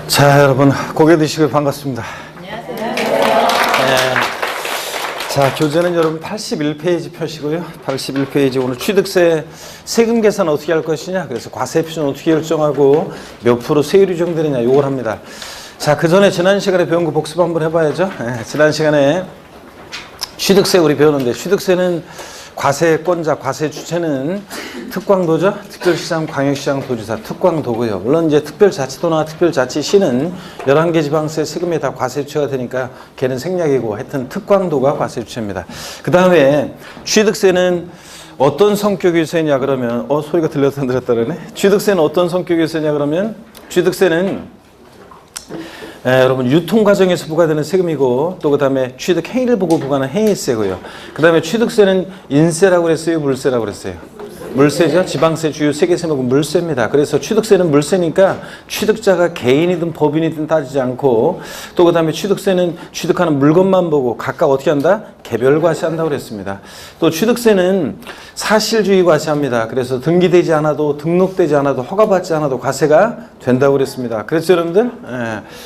자, 여러분 고개 드시고 반갑습니다. 안녕하세요. 자, 교재는 여러분 81페이지 펴시고요. 81페이지 오늘 취득세 세금 계산 어떻게 할 것이냐, 그래서 과세 표준 어떻게 결정하고 몇 프로 세율이 적용되느냐 이걸 합니다. 자, 그 전에 지난 시간에 배운 거 복습 한번 해봐야죠. 지난 시간에 취득세 우리 배웠는데, 취득세는 과세권자, 과세 주체는 특광도죠. 특별시장, 광역시장, 도지사, 특광도고요. 물론 이제 특별자치도나 특별자치시는 11개 지방세 세금에 다 과세 주체가 되니까 걔는 생략이고, 하여튼 특광도가 과세 주체입니다. 그 다음에 취득세는 어떤 성격의 세냐 그러면, 소리가 들렸다 안 들렸다 그러네. 취득세는 어떤 성격의 세냐 그러면, 취득세는 여러분 유통 과정에서 부과되는 세금이고, 또 그 다음에 취득 행위를 보고 부과하는 행위세고요. 그 다음에 취득세는 인세라고 그랬어요, 물세라고 그랬어요? 물세죠. 지방세 주요 세계세 먹은 물세입니다. 그래서 취득세는 물세니까 취득자가 개인이든 법인이든 따지지 않고, 또 그 다음에 취득세는 취득하는 물건만 보고 각각 어떻게 한다? 개별 과세한다고 그랬습니다. 또 취득세는 사실주의 과세합니다. 그래서 등기되지 않아도, 등록되지 않아도, 허가받지 않아도 과세가 된다고 그랬습니다. 그래서 여러분들,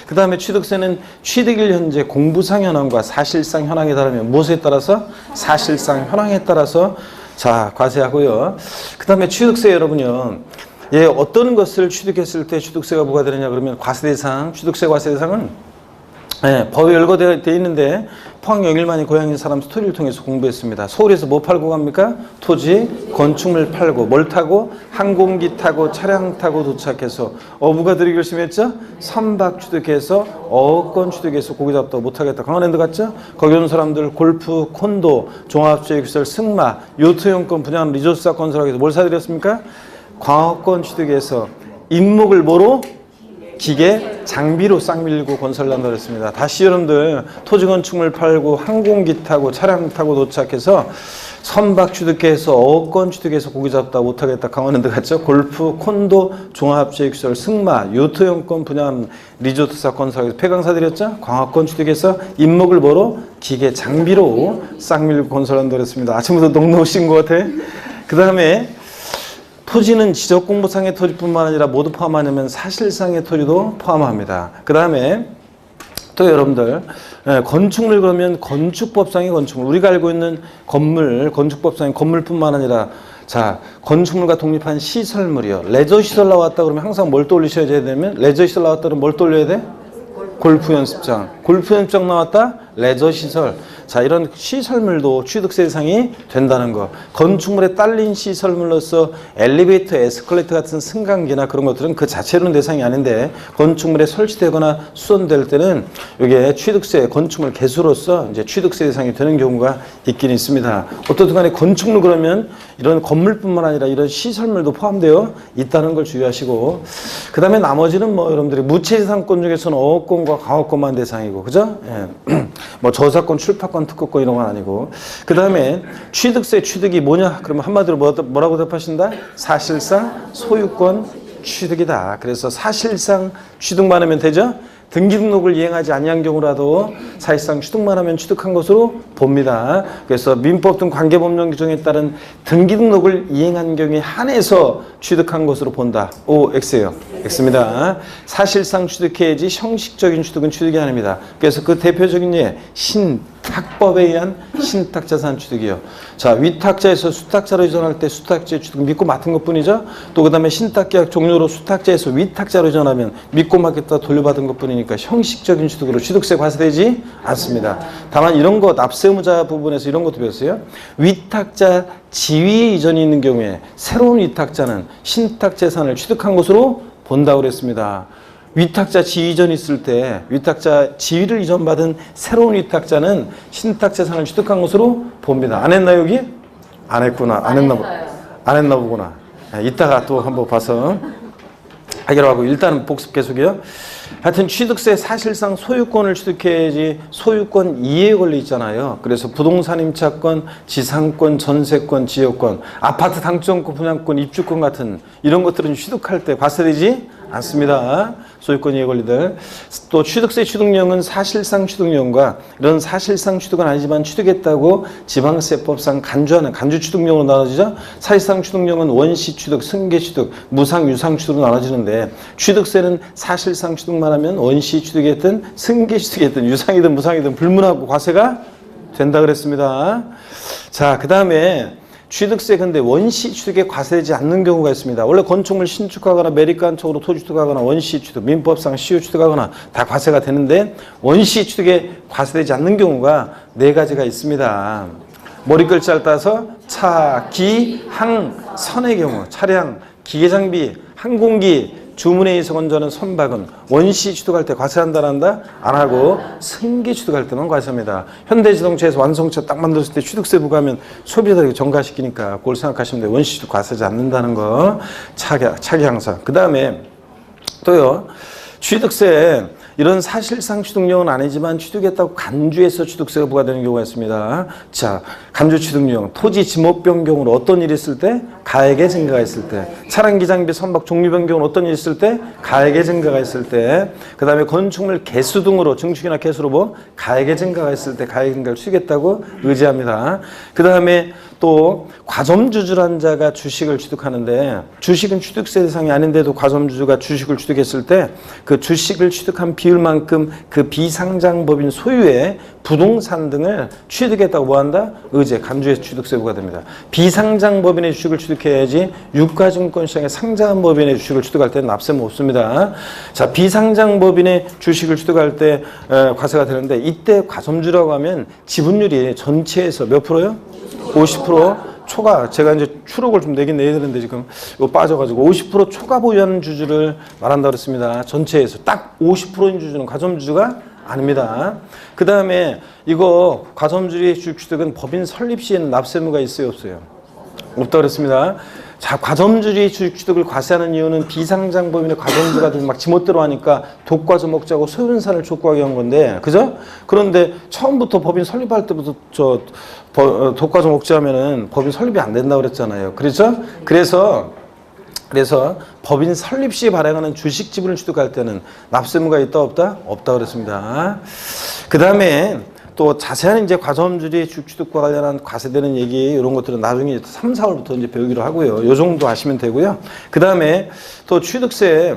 그 다음에 취득세는 취득일 현재 공부상 현황과 사실상 현황에 따르면 무엇에 따라서? 사실상 현황에 따라서 자, 과세하고요. 그 다음에 취득세 여러분요. 어떤 것을 취득했을 때 취득세가 부과되느냐 그러면, 과세 대상, 취득세 과세 대상은 법에 열거되어 있는데, 포항 영일만이 고향인 사람 스토리를 통해서 공부했습니다. 서울에서 뭐 팔고 갑니까? 토지, 건축물 팔고, 뭘 타고? 항공기 타고, 차량 타고 도착해서 어부가 들이 결심했죠? 선박 취득해서, 어권 취득해서 고기 잡다 못하겠다. 강원랜드 갔죠? 거기 온 사람들 골프, 콘도, 종합주택시설, 승마, 요트용권 분양 리조트사 건설하기 위해서 뭘 사들였습니까? 광업권 취득해서 임목을 뭐로? 기계, 장비로 싹 밀고 건설한다고 했습니다. 다시 여러분들 토지 건축물 팔고, 항공기 타고, 차량 타고 도착해서 선박 취득해서, 어권 취득해서 고기 잡다 못하겠다. 강원랜드 갔죠? 골프, 콘도, 종합주택시설, 승마, 요트용권 분양 리조트사 건설하기 위해서 폐광사들였죠? 광화권 취득해서 임목을 뭐로? 기계, 장비로 싹 밀고 건설한다고 했습니다. 아침부터 너무 오신 것 같아. 그 다음에 토지는 지적공부상의 토지뿐만 아니라 모두 포함하냐면 사실상의 토지도 포함합니다. 그 다음에 또 여러분들, 건축물 그러면 건축법상의 건축물, 우리가 알고 있는 건물, 건축법상의 건물뿐만 아니라, 자, 건축물과 독립한 시설물이요. 레저시설 나왔다 그러면 항상 뭘 떠올리셔야 되면, 레저시설 나왔다 그러면 뭘 떠올려야 돼? 골프 연습장. 골프 연습장 나왔다? 레저시설. 자, 이런 시설물도 취득세 대상이 된다는 거. 건축물에 딸린 시설물로서 엘리베이터, 에스컬레이터 같은 승강기나 그런 것들은 그 자체로는 대상이 아닌데, 건축물에 설치되거나 수선될 때는 이게 취득세, 건축물 개수로서 이제 취득세 대상이 되는 경우가 있긴 있습니다. 어떻든 간에 건축물 그러면 이런 건물뿐만 아니라 이런 시설물도 포함되어 있다는 걸 주의하시고, 그 다음에 나머지는 뭐 여러분들이 무채지상권 중에서는 어업권과 강업권만 대상이고, 그죠? 뭐 저작권, 출판권, 특허권 이런 건 아니고. 그 다음에 취득세 취득이 뭐냐? 그러면 한마디로 뭐라고 답하신다? 사실상 소유권 취득이다. 그래서 사실상 취득만 하면 되죠? 등기 등록을 이행하지 아니한 경우라도 사실상 취득만 하면 취득한 것으로 봅니다. 그래서 민법 등 관계법령 규정에 따른 등기 등록을 이행한 경우에 한해서 취득한 것으로 본다. O, X예요. X입니다. 사실상 취득해야지 형식적인 취득은 취득이 아닙니다. 그래서 그 대표적인 예, 신탁법에 의한 신탁자산 취득이요. 자, 위탁자에서 수탁자로 이전할 때 수탁자의 취득은 믿고 맡은 것뿐이죠. 또 그 다음에 신탁계약 종료로 수탁자에서 위탁자로 이전하면 믿고 맡겼다 돌려받은 것뿐이니까 형식적인 취득으로 취득세 과세되지 않습니다. 다만 이런 것, 납세 의무자 부분에서 이런 것도 배웠어요. 위탁자 지위에 이전이 있는 경우에 새로운 위탁자는 신탁 재산을 취득한 것으로 본다고 그랬습니다. 위탁자 지위 이전이 있을 때, 위탁자 지위를 이전받은 새로운 위탁자는 신탁 재산을 취득한 것으로 봅니다. 안 했나 여기? 안 했구나. 안 했나 보구나. 이따가 또 한번 봐서 해결하고, 일단은 복습 계속이요. 하여튼 취득세 사실상 소유권을 취득해야지 소유권 이해에 걸려 있잖아요. 그래서 부동산 임차권, 지상권, 전세권, 지역권, 아파트 당첨권, 분양권, 입주권 같은 이런 것들은 취득할 때 과세되지 않습니다. 소유권 이해 권리들. 또 취득세 취득령은 사실상 취득령과 이런 사실상 취득은 아니지만 취득했다고 지방세법상 간주하는 간주 취득령으로 나눠지죠. 사실상 취득령은 원시 취득, 승계 취득, 무상, 유상 취득으로 나눠지는데 취득세는 사실상 취득만 하면 원시 취득이든 승계 취득이든 유상이든 무상이든 불문하고 과세가 된다 그랬습니다. 자, 그 다음에 취득세 근데 원시 취득에 과세되지 않는 경우가 있습니다. 원래 건축물 신축하거나 매립간척으로 토지 취득하거나 원시 취득, 민법상 시효 취득하거나 다 과세가 되는데 원시 취득에 과세되지 않는 경우가 4가지가 있습니다. 머리글자를 따서 차, 기, 항, 선의 경우 차량, 기계장비, 항공기, 주문에 의해서 건조하는 선박은 원시 취득할 때 과세한다 한다? 안 하고 승계 취득할 때만 과세합니다. 현대자동차에서 완성차 딱 만들었을 때 취득세 부과하면 소비자들에게 전가시키니까 그걸 생각하시면 돼요. 원시 취득 과세하지 않는다는 거 차기 항상. 그 다음에 또요. 취득세 이런 사실상 취득령은 아니지만 취득했다고 간주해서 취득세가 부과되는 경우가 있습니다. 자, 간주 취득령, 토지 지목 변경으로 어떤 일이 있을 때? 가액의 증가가 있을 때. 차량 기장비 선박 종류 변경으로 어떤 일이 있을 때? 가액의 증가가 있을 때. 그 다음에 건축물 개수 등으로 증축이나 개수로 뭐 가액의 증가가 있을 때 가액 증가를 취득했다고 의지합니다. 그 다음에 또 과점주주란 자가 주식을 취득하는데 주식은 취득세 대상이 아닌데도 과점주주가 주식을 취득했을 때 그 주식을 취득한 비율만큼 그 비상장법인 소유의 부동산 등을 취득했다고 뭐한다? 의제, 간주해서 취득세 부과됩니다. 비상장법인의 주식을 취득해야지 유가증권시장에 상장한 법인의 주식을 취득할 때는 납세는 없습니다. 자, 비상장법인의 주식을 취득할 때 과세가 되는데 이때 과점주라고 하면 지분율이 전체에서 몇 프로요? 50%. 초과, 제가 이제 추록을 좀 내긴 내야 되는데 지금 이거 빠져가지고 50% 초과 보유하는 주주를 말한다고 그랬습니다. 전체에서 딱 50%인 주주는 과점주주가 아닙니다. 그 다음에 이거 과점주의 주식 취득은 법인 설립 시에는 납세 의무가 있어요, 없어요? 없다고 그랬습니다. 자, 과점주의 주식 취득을 과세하는 이유는 비상장법인의 과점주가 막 지멋대로 하니까 독과점 먹자고 소윤산을 촉구하게 한 건데, 그죠? 그런데 처음부터 법인 설립할 때부터 독과점 먹자면은 법인 설립이 안 된다고 그랬잖아요. 그렇죠? 그래서 법인 설립 시 발행하는 주식 지분을 취득할 때는 납세 의무가 있다 없다? 없다 그랬습니다. 그 다음에 또 자세한 이제 과점주의 주식 취득과 관련한 과세되는 얘기 이런 것들은 나중에 3, 4월부터 이제 배우기로 하고요. 요 정도 하시면 되고요. 그 다음에 또 취득세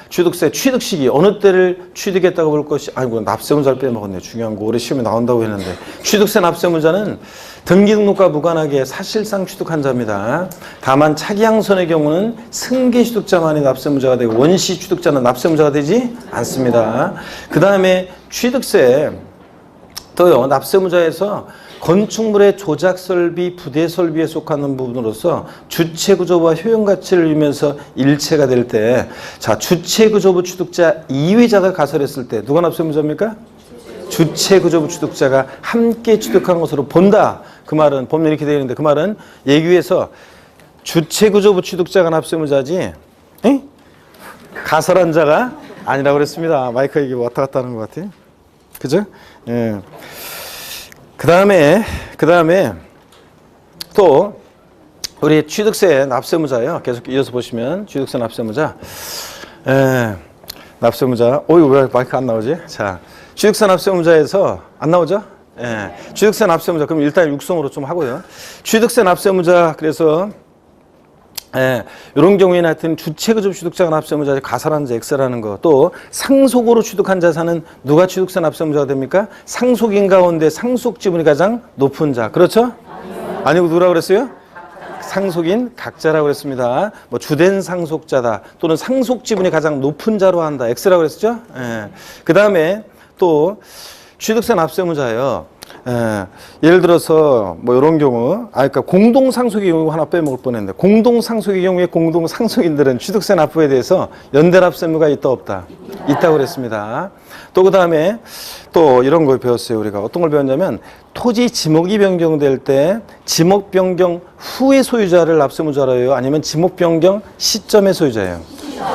취득 시기 어느 때를 취득했다고 볼 것이 아이고 납세문자를 빼먹었네요. 중요한 거 올해 시험에 나온다고 했는데 취득세 납세문자는 등기 등록과 무관하게 사실상 취득한 자입니다. 다만 차기항선의 경우는 승계 취득자만이 납세문자가 되고 원시 취득자는 납세문자가 되지 않습니다. 그 다음에 취득세 또요 납세문자에서 건축물의 조작 설비, 부대 설비에 속하는 부분으로서 주체 구조부와 효용 가치를 이루면서 일체가 될 때, 자 주체 구조부 취득자 2회자가 가설했을 때 누가 납세문자입니까? 주체 구조부 취득자가 함께 취득한 것으로 본다. 그 말은 법률 이렇게 되어 있는데 그 말은 예규에서 주체 구조부 취득자가 납세문자지, 가설한 자가 아니라고 그랬습니다. 마이크 이게 왔다 갔다 하는 것 같아요. 그죠? 예. 그 다음에 또 우리 취득세 납세무자요. 계속 이어서 보시면 취득세 납세무자, 납세무자. 이거 왜 마이크 안 나오지? 자, 취득세 납세무자에서 안 나오죠? 취득세 납세무자. 그럼 일단 육성으로 좀 하고요. 취득세 납세무자 그래서 이런 경우에는 하여튼 주체구조 취득자가 납세무자 가설한 자 X라는 거. 또 상속으로 취득한 자산은 누가 취득세 납세무자가 됩니까? 상속인 가운데 상속 지분이 가장 높은 자. 그렇죠? 아니고 누구라고 그랬어요? 상속인 각자라고 그랬습니다. 뭐 주된 상속자다 또는 상속 지분이 가장 높은 자로 한다. X라고 그랬죠? 그 다음에 또 취득세 납세무자예요. 예를 들어서 뭐 이런 경우, 그러니까 공동상속의 경우 하나 빼먹을 뻔했는데 공동상속의 경우에 공동상속인들은 취득세 납부에 대해서 연대납세 의무가 있다 없다? 있다고 그랬습니다. 또 그 다음에 또 이런 걸 배웠어요. 우리가 어떤 걸 배웠냐면 토지 지목이 변경될 때 지목 변경 후의 소유자를 납세무자로 해요? 아니면 지목 변경 시점의 소유자예요?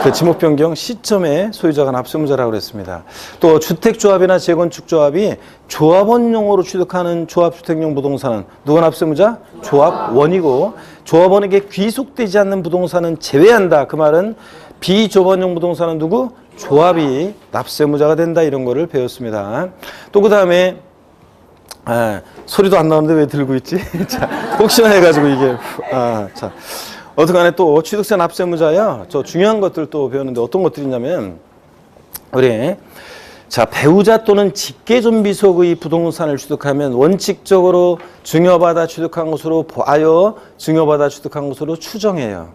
그 지목 변경 시점에 소유자가 납세무자라고 그랬습니다. 또 주택조합이나 재건축조합이 조합원용으로 취득하는 조합주택용 부동산은 누가 납세무자? 조합원이고 조합원에게 귀속되지 않는 부동산은 제외한다. 그 말은 비조반용 부동산은 누구? 조합이 납세무자가 된다. 이런 거를 배웠습니다. 또 그 다음에 소리도 안 나오는데 왜 들고 있지? 자, 혹시나 해가지고 이게 자, 어떡하네. 또 취득세 납세무자야. 저 중요한 것들 또 배웠는데 어떤 것들이 있냐면 우리 자, 배우자 또는 직계존비속의 부동산을 취득하면 원칙적으로 증여받아 취득한 것으로 봐요. 증여받아 취득한 것으로 추정해요.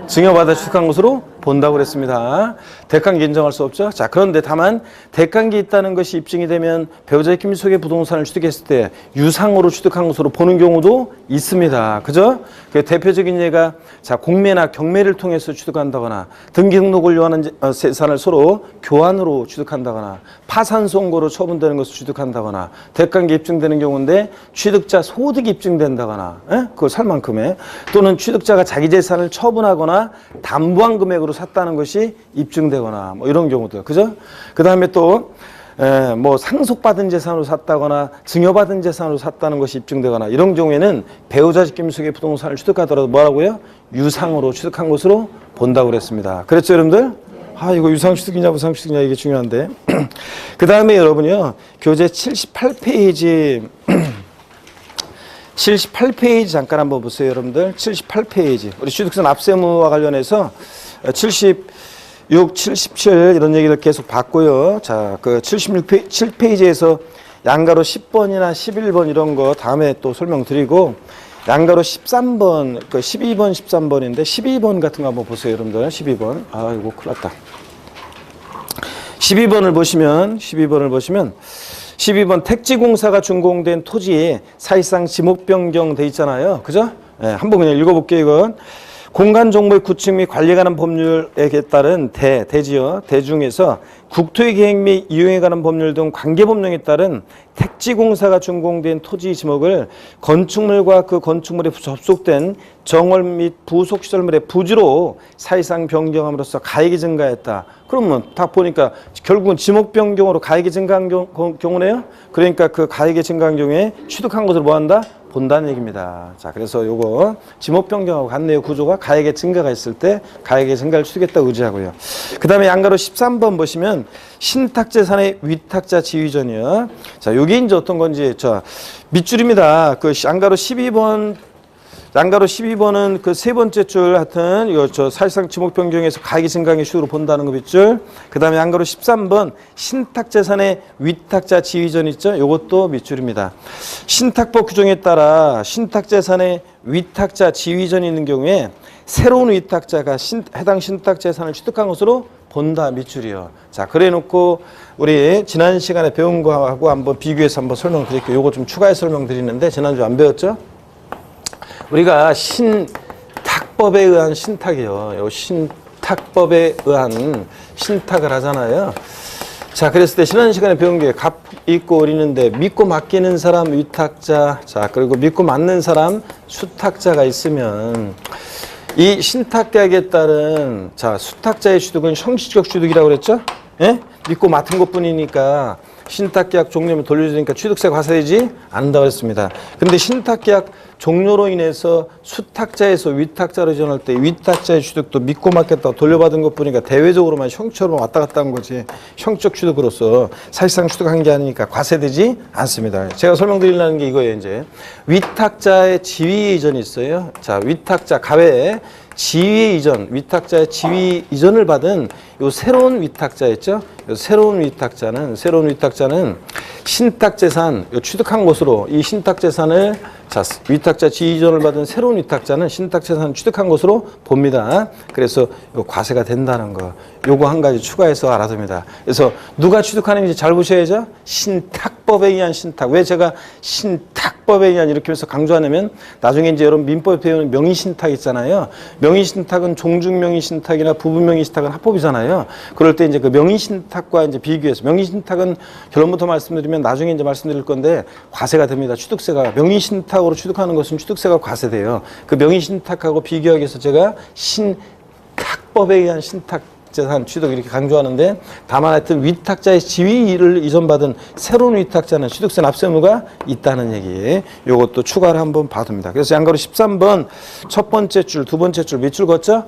증여받아 취득한 것으로 본다고 그랬습니다. 대가관계 인정할 수 없죠. 자, 그런데 다만 대가관계 있다는 것이 입증이 되면 배우자의 김속의 부동산을 취득했을 때 유상으로 취득한 것으로 보는 경우도 있습니다. 그죠? 그 대표적인 예가 자, 공매나 경매를 통해서 취득한다거나 등기 등록을 요하는 재산을 서로 교환으로 취득한다거나 파산 선고로 처분되는 것을 취득한다거나 대가관계 입증되는 경우인데 취득자 소득이 입증된다거나 그걸 살 만큼의 또는 취득자가 자기 재산을 처분하거나 담보한 금액으로 샀다는 것이 입증되거나 뭐 이런 경우들. 그죠? 그 다음에 또 뭐 상속받은 재산으로 샀다거나 증여받은 재산으로 샀다는 것이 입증되거나 이런 경우에는 배우자 직김속의 부동산을 취득하더라도 뭐라고요? 유상으로 취득한 것으로 본다고 그랬습니다. 그랬죠, 여러분들? 이거 유상취득이냐 무상취득이냐 이게 중요한데. 그 다음에 여러분이요. 교재 78페이지 78페이지 잠깐 한번 보세요, 여러분들. 78페이지. 우리 취득세 납세무와 관련해서 76, 77 이런 얘기를 계속 봤고요. 자, 그 76페이지에서 양가로 10번이나 11번 이런 거 다음에 또 설명드리고 양가로 13번, 그 12번, 13번인데 12번 같은 거 한번 보세요, 여러분들. 12번. 이거 큰일 났다. 12번을 보시면 12번 택지공사가 준공된 토지에 사실상 지목 변경돼 있잖아요. 그죠? 한번 그냥 읽어볼게요, 이건. 공간정보의 구축 및 관리에 관한 법률에 따른 대지요. 대중에서 국토의 계획 및 이용에 관한 법률 등 관계법령에 따른 택지공사가 준공된 토지 지목을 건축물과 그 건축물에 접속된 정월 및 부속시설물의 부지로 사실상 변경함으로써 가액이 증가했다. 그러면 딱 보니까 결국은 지목 변경으로 가액이 증가한 경우네요. 그러니까 그 가액이 증가한 경우에 취득한 것을 뭐한다? 본다는 얘기입니다. 자, 그래서 요거 지목 변경하고 같네요. 구조가 가액의 증가가 있을 때 가액의 증가를 취득했다 의지하고요. 그 다음에 양가로 13번 보시면 신탁재산의 위탁자 지위전이요. 자, 요게 이제 어떤 건지 자, 밑줄입니다. 그 양가로 12번은 그 세 번째 줄 하여튼 이거 사실상 지목 변경에서 가액이 증가의 식으로 본다는 거 밑줄. 그 다음에 양가로 13번 신탁재산의 위탁자 지위전 있죠. 요것도 밑줄입니다. 신탁법 규정에 따라 신탁재산의 위탁자 지위전이 있는 경우에 새로운 위탁자가 해당 신탁재산을 취득한 것으로 본다 밑줄이요. 자, 그래 놓고 우리 지난 시간에 배운 거하고 한번 비교해서 한번 설명드릴게요. 요거 좀 추가해 설명드리는데 지난주 안 배웠죠? 우리가 신탁법에 의한 신탁이요. 요 신탁법에 의한 신탁을 하잖아요. 자, 그랬을 때 지난 시간에 배운 게 갑 있고 을이는데 믿고 맡기는 사람 위탁자, 자, 그리고 믿고 맡는 사람 수탁자가 있으면 이 신탁계약에 따른 자, 수탁자의 취득은 형식적 취득이라고 그랬죠? 예? 믿고 맡은 것뿐이니까 신탁계약 종료면 돌려주니까 취득세 과세되지 않는다고 했습니다. 근데 신탁계약 종료로 인해서 수탁자에서 위탁자로 전할 때 위탁자의 취득도 믿고 맡겼다가 돌려받은 것뿐이니까 대외적으로만 형처럼 왔다 갔다 한 거지 형적 취득으로서 사실상 취득한 게 아니니까 과세되지 않습니다. 제가 설명드리려는 게 이거예요. 이제 위탁자의 지위 이전이 있어요. 자, 위탁자 가외에 지위 이전, 위탁자의 지위 이전을 받은 요 새로운 위탁자 있죠? 요 새로운 위탁자는 신탁재산, 요 취득한 것으로 이 신탁재산을 자, 위탁자 지위 이전을 받은 새로운 위탁자는 신탁재산을 취득한 것으로 봅니다. 그래서 요 과세가 된다는 거. 요거 한 가지 추가해서 알아둡니다. 그래서 누가 취득하는지 잘 보셔야죠. 신탁법에 의한 신탁. 왜 제가 신탁법에 의한 이렇게 해서 강조하냐면 나중에 이제 여러분 민법에 배우는 명의신탁 있잖아요. 명의신탁은 종중명의신탁이나 부분명의신탁은 합법이잖아요. 그럴 때 이제 그 명의신탁과 이제 비교해서 명의신탁은 결론부터 말씀드리면 나중에 이제 말씀드릴 건데 과세가 됩니다. 취득세가 명의신탁으로 취득하는 것은 취득세가 과세돼요. 그 명의신탁하고 비교하기 위해서 제가 신탁법에 의한 신탁재산 취득 이렇게 강조하는데 다만 하여튼 위탁자의 지위를 이전받은 새로운 위탁자는 취득세 납세무가 있다는 얘기. 요것도 추가를 한번 봐둡니다. 그래서 양가로 13번 첫 번째 줄, 두 번째 줄 밑줄 걷죠?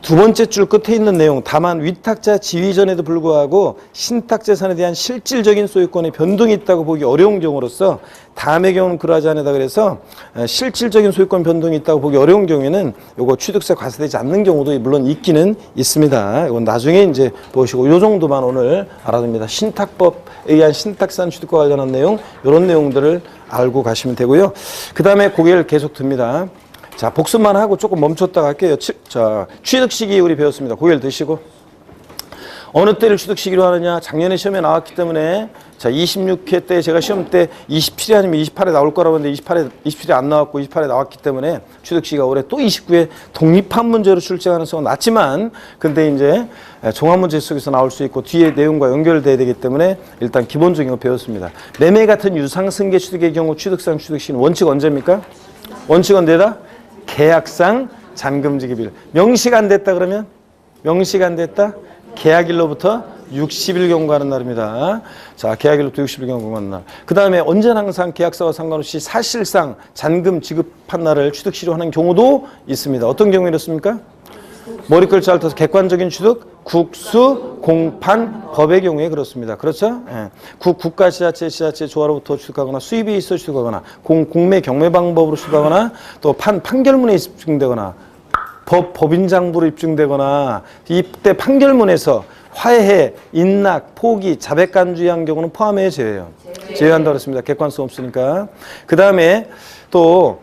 두 번째 줄 끝에 있는 내용, 다만 위탁자 지위전에도 불구하고 신탁재산에 대한 실질적인 소유권의 변동이 있다고 보기 어려운 경우로서 다음의 경우는 그러하지 않다 그래서 실질적인 소유권 변동이 있다고 보기 어려운 경우에는 요거 취득세 과세되지 않는 경우도 물론 있기는 있습니다. 이건 나중에 이제 보시고 요 정도만 오늘 알아둡니다. 신탁법에 의한 신탁산 취득과 관련한 내용, 이런 내용들을 알고 가시면 되고요. 그 다음에 고개를 계속 듭니다. 자, 복습만 하고 조금 멈췄다가 할게요. 자, 취득 시기 우리 배웠습니다. 고개를 드시고. 어느 때를 취득 시기로 하느냐? 작년에 시험에 나왔기 때문에 자, 26회 때 제가 시험 때 27이 아니면 28에 나올 거라고 했는데 27에 안 나왔고 28에 나왔기 때문에 취득 시기가 올해 또 29에 독립한 문제로 출제 가능성은 낮지만 근데 이제 종합 문제 속에서 나올 수 있고 뒤에 내용과 연결돼야 되기 때문에 일단 기본적인 거 배웠습니다. 매매 같은 유상승계 취득의 경우 취득상 취득 시기는 원칙 언제입니까? 원칙 언제다? 계약상 잔금지급일. 명시가 안 됐다 그러면? 명시가 안 됐다? 계약일로부터 60일 경과하는 날입니다. 자, 계약일로부터 60일 경과하는 날. 그 다음에 언제나 항상 계약사와 상관없이 사실상 잔금 지급한 날을 취득시로 하는 경우도 있습니다. 어떤 경우에 이렇습니까? 머리글 잘 터서 객관적인 취득, 국수, 공판, 법의 경우에 그렇습니다. 그렇죠? 예. 국가 지자체, 조화로부터 취득하거나 수입이 있어 취득하거나 공매 경매 방법으로 취득하거나 또 판결문에 입증되거나 법인장부로 입증되거나 이때 판결문에서 화해, 인락, 포기, 자백간주의한 경우는 포함해 제외해요. 제외한다고 그랬습니다. 객관성 없으니까. 그 다음에 또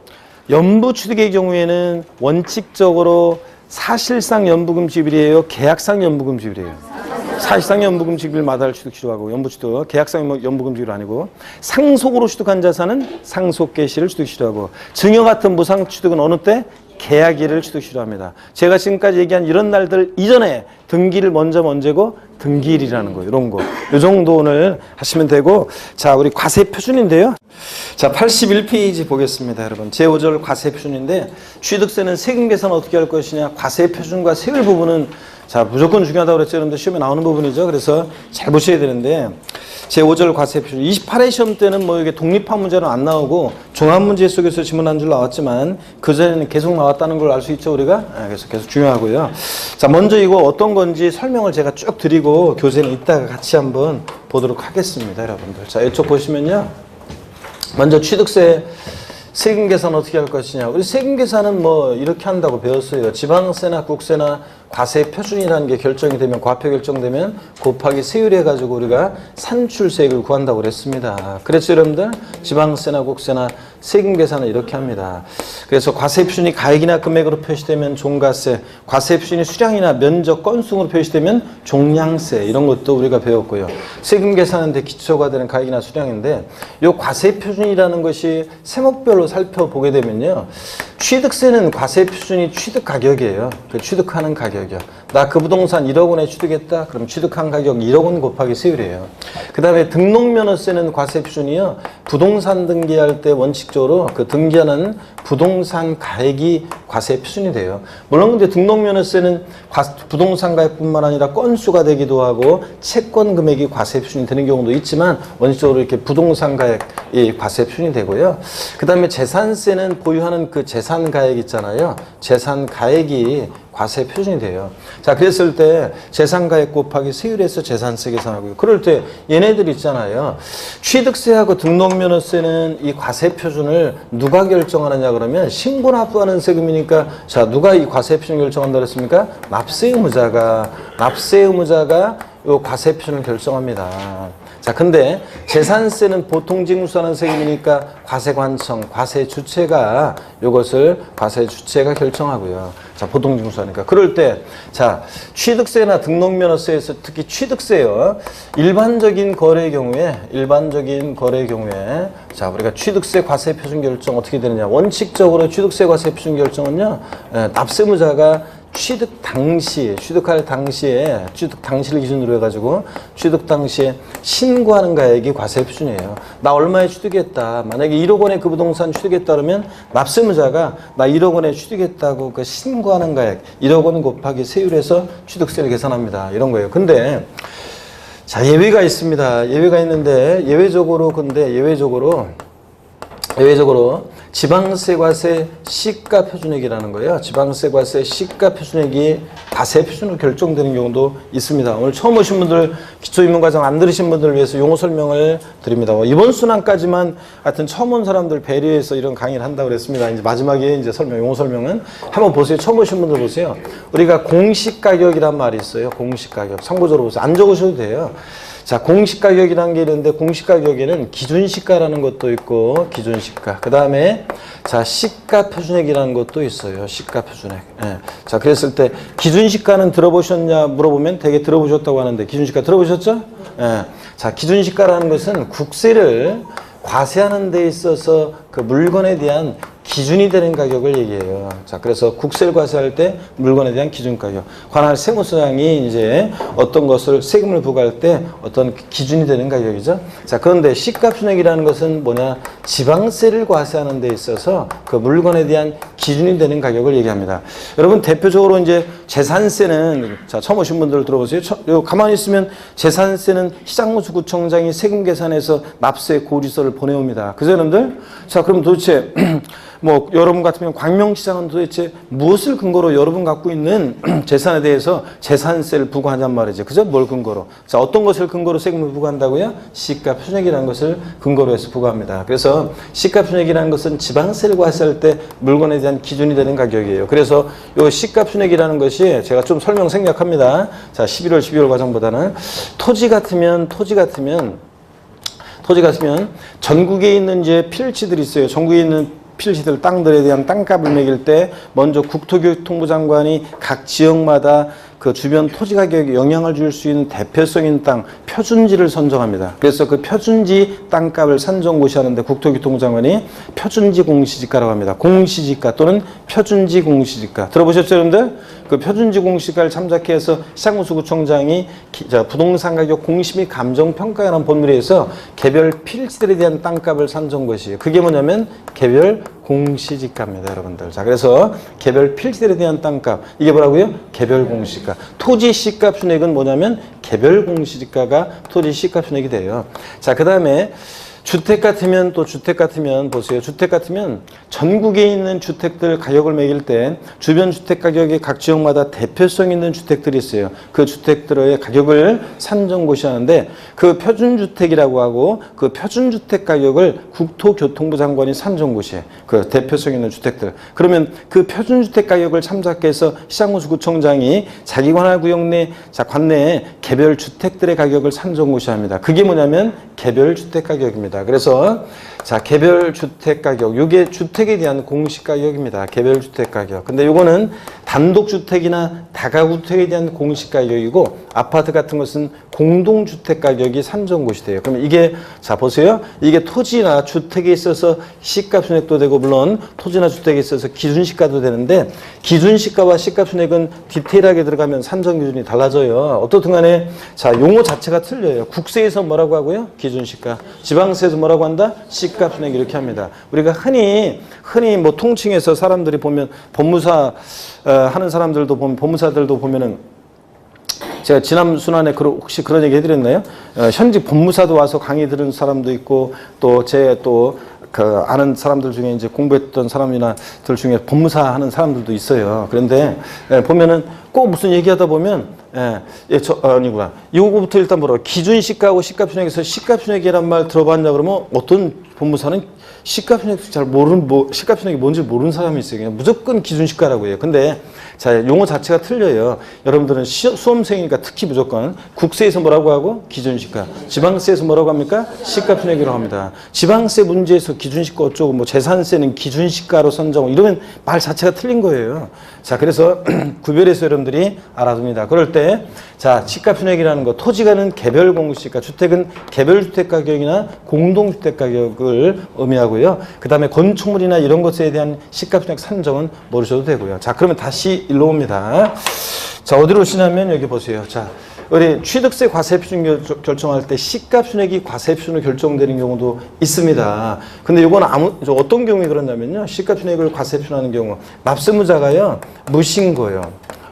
연부 취득의 경우에는 원칙적으로 사실상 연부금 지급일이에요? 계약상 연부금 지급일이에요? 사실상 연부금 지급일 마다를 취득 취득하고 연부 취득, 계약상 연부금 지급일 아니고 상속으로 취득한 자산은 상속 개시를 취득 취득하고 증여 같은 무상 취득은 어느 때? 계약일을 취득 취득합니다. 제가 지금까지 얘기한 이런 날들 이전에 등기를 먼저 언제고 등기일이라는 거 이런 거 이 정도 오늘 하시면 되고 자 우리 과세 표준인데요. 자 81페이지 보겠습니다. 여러분 제5절 과세 표준인데 취득세는 세금 계산 어떻게 할 것이냐 과세 표준과 세율 부분은 자 무조건 중요하다고 그랬죠. 여러분들 시험에 나오는 부분이죠. 그래서 잘 보셔야 되는데 제5절 과세 표준 28회 시험 때는 뭐 이게 독립한 문제는 안 나오고 종합 문제 속에서 지문 한 줄 나왔지만 그 전에는 계속 나왔다는 걸 알 수 있죠 우리가. 그래서 계속 중요하고요. 자 먼저 이거 어떤 건지 설명을 제가 쭉 드리고 교재는 이따가 같이 한번 보도록 하겠습니다 여러분들. 자 이쪽 보시면요. 먼저 취득세 세금 계산 어떻게 할 것이냐. 우리 세금 계산은 뭐 이렇게 한다고 배웠어요. 지방세나 국세나 과세 표준이라는 게 결정이 되면 과표 결정되면 곱하기 세율 해가지고 우리가 산출세액을 구한다고 그랬습니다. 그래서 여러분들 지방세나 국세나 세금 계산은 이렇게 합니다. 그래서 과세 표준이 가액이나 금액으로 표시되면 종가세, 과세 표준이 수량이나 면적 건수로 표시되면 종량세 이런 것도 우리가 배웠고요. 세금 계산하는데 기초가 되는 가액이나 수량인데 이 과세 표준이라는 것이 세목별로 살펴보게 되면요. 취득세는 과세 표준이 취득 가격이에요. 그 취득하는 가격이요. 나 그 부동산 1억 원에 취득했다. 그럼 취득한 가격 1억 원 곱하기 세율이에요. 그 다음에 등록면허세는 과세 표준이요. 부동산 등기할 때 원칙적으로 그 등기하는 부동산 가액이 과세 표준이 돼요. 물론 근데 등록면허세는 부동산 가액뿐만 아니라 건수가 되기도 하고 채권 금액이 과세 표준이 되는 경우도 있지만 원칙적으로 이렇게 부동산 가액이 과세 표준이 되고요. 그 다음에 재산세는 보유하는 그 재산 가액 있잖아요. 재산 가액이 과세 표준이 돼요. 자, 그랬을 때 재산가액 곱하기 세율에서 재산세 계산하고요. 그럴 때 얘네들 있잖아요. 취득세하고 등록면허세는 이 과세 표준을 누가 결정하느냐 그러면 신고 납부하는 세금이니까 자, 누가 이 과세 표준 결정한다 그랬습니까? 납세 의무자가 이 과세 표준을 결정합니다. 자, 근데 재산세는 보통 징수하는 세금이니까 과세관청, 과세주체가 이것을 과세주체가 결정하고요. 자, 보통 징수하니까. 그럴 때, 자, 취득세나 등록면허세에서 특히 취득세요. 일반적인 거래의 경우에, 자, 우리가 취득세 과세 표준 결정 어떻게 되느냐. 원칙적으로 취득세 과세 표준 결정은요, 납세무자가 취득 당시를 기준으로 해가지고 취득 당시에 신고하는 가액이 과세 표준이에요. 나 얼마에 취득했다. 만약에 1억 원에 그 부동산 취득했다 그러면 납세무자가 나 1억 원에 취득했다고 그 신고하는 가액 1억 원 곱하기 세율에서 취득세를 계산합니다. 이런 거예요. 근데 자 예외가 있습니다. 예외가 있는데 예외적으로 예외적으로 지방세 과세 시가 표준액이라는 거예요. 지방세 과세 시가 표준액이 과세 표준으로 결정되는 경우도 있습니다. 오늘 처음 오신 분들, 기초입문과정 안 들으신 분들을 위해서 용어 설명을 드립니다. 이번 순환까지만 하여튼 처음 온 사람들 배려해서 이런 강의를 한다고 그랬습니다. 이제 마지막에 이제 용어 설명은 한번 보세요. 처음 오신 분들 보세요. 우리가 공시가격이란 말이 있어요. 공시가격. 참고적으로 보세요. 안 적으셔도 돼요. 자, 공시가격이라는 게 있는데 공시가격에는 기준시가라는 것도 있고 기준시가. 그 다음에 자, 시가 표준액이라는 것도 있어요. 시가 표준액. 예. 자, 그랬을 때 기준시가는 들어보셨냐 물어보면 되게 들어보셨다고 하는데 기준시가 들어보셨죠? 예. 자, 기준시가라는 것은 국세를 과세하는 데 있어서 그 물건에 대한 기준이 되는 가격을 얘기해요. 자, 그래서 국세를 과세할 때 물건에 대한 기준 가격. 관할 세무서장이 이제 어떤 것을 세금을 부과할 때 어떤 기준이 되는 가격이죠. 자, 그런데 시가표준액이라는 것은 뭐냐? 지방세를 과세하는 데 있어서 그 물건에 대한 기준이 되는 가격을 얘기합니다. 여러분, 대표적으로 이제 재산세는, 자, 처음 오신 분들 들어보세요. 가만히 있으면 재산세는 시장무수구청장이 세금 계산해서 납세 고지서를 보내옵니다. 그죠, 여러분들? 자, 그럼 도대체 뭐 여러분 같으면 광명시장은 도대체 무엇을 근거로 여러분 갖고 있는 재산에 대해서 재산세를 부과한단 말이죠. 그죠? 뭘 근거로? 자, 어떤 것을 근거로 세금을 부과한다고요? 시가표준액이라는 것을 근거로 해서 부과합니다. 그래서 시가표준액이라는 것은 지방세를 과세할 때 물건에 대한 기준이 되는 가격이에요. 그래서 이 시가표준액이라는 것이 제가 좀 설명 생략합니다. 자, 11월, 12월 과정보다는 토지 같으면 전국에 있는 이제 필지들이 있어요. 전국에 있는 필지들, 땅들에 대한 땅값을 매길 때 먼저 국토교통부 장관이 각 지역마다 그 주변 토지 가격에 영향을 줄 수 있는 대표성 있는 땅, 표준지를 선정합니다. 그래서 그 표준지 땅값을 산정고시하는데 국토교통부 장관이 표준지 공시지가라고 합니다. 공시지가 또는 표준지 공시지가. 들어보셨죠, 여러분들? 그 표준지 공시지가를 참작해서 시장무수구청장이 부동산 가격 공시 및 감정평가라는 본문에서 개별 필지들에 대한 땅값을 산정고시예요. 그게 뭐냐면 개별 공시지가입니다, 여러분들. 자, 그래서 개별 필지들에 대한 땅값, 이게 뭐라고요? 개별 공시지가. 토지 시가표준액은 뭐냐면 개별 공시지가가 토지 시가표준액이 돼요. 자, 그 다음에 주택 같으면 보세요. 주택 같으면 전국에 있는 주택들 가격을 매길 때 주변 주택 가격이 각 지역마다 대표성 있는 주택들이 있어요. 그 주택들의 가격을 산정고시하는데 그 표준주택이라고 하고 그 표준주택 가격을 국토교통부 장관이 산정고시해. 그 대표성 있는 주택들. 그러면 그 표준주택 가격을 참작해서 시장무수구청장이 자기 관할 구역 내 관내에 개별 주택들의 가격을 산정고시합니다. 그게 뭐냐면 개별 주택 가격입니다. 그래서 자, 개별 주택 가격, 이게 주택에 대한 공시 가격입니다. 개별 주택 가격. 근데 요거는 단독 주택이나 다가구 주택에 대한 공시 가격이고 아파트 같은 것은 공동 주택 가격이 산정고시 돼요. 그러면 이게 자, 보세요. 이게 토지나 주택에 있어서 시가표준액도 되고 물론 토지나 주택에 있어서 기준시가도 되는데 기준시가와 시가표준액은 디테일하게 들어가면 산정 기준이 달라져요. 어떻든 간에 자, 용어 자체가 틀려요. 국세에서 뭐라고 하고요? 기준시가. 지방세에서 뭐라고 한다? 시가표준액 이렇게 합니다. 우리가 흔히 뭐 통칭해서 사람들이 보면 법무사 하는 사람들도 보면 법무사들도 보면은 제가 지난 순환에 혹시 그런 얘기 해드렸나요? 현직 법무사도 와서 강의 들은 사람도 있고 또 그 아는 사람들 중에 이제 공부했던 사람이나들 중에 법무사 하는 사람들도 있어요. 그런데 보면은 꼭 무슨 얘기하다 보면 아니구나. 이거부터 일단 뭐라고 기준시가하고 시가표준액에서 시가표준액이란 말 들어봤냐 그러면 어떤 법무사는 시가표준액 잘 모르는 시가표준액이 뭔지 모르는 사람이 있어요. 그냥 무조건 기준시가라고 해요. 근데 자, 용어 자체가 틀려요. 여러분들은 수험생이니까 특히 무조건 국세에서 뭐라고 하고 기준시가, 지방세에서 뭐라고 합니까? 시가표준액이라고 합니다. 지방세 문제에서 기준시가 어쩌고 뭐 재산세는 기준시가로 선정 이러면 말 자체가 틀린 거예요. 자, 그래서 구별해서 여러분들이 알아둡니다. 그럴 때 자, 시가표준액이라는 거, 토지가는 개별 공시가, 주택은 개별 주택 가격이나 공동 주택 가격을 의미하고요. 그다음에 건축물이나 이런 것에 대한 시가표준액 산정은 모르셔도 되고요. 자, 그러면 다시 일로 옵니다. 자, 어디로 오시냐면 여기 보세요. 자, 우리 취득세 과세표준 결정할 때 시가표준액이 과세표준으로 결정되는 경우도 있습니다. 근데 이건 어떤 경우에 그러냐면요. 시가표준액을 과세표준하는 경우 납세무자가요. 무신고요.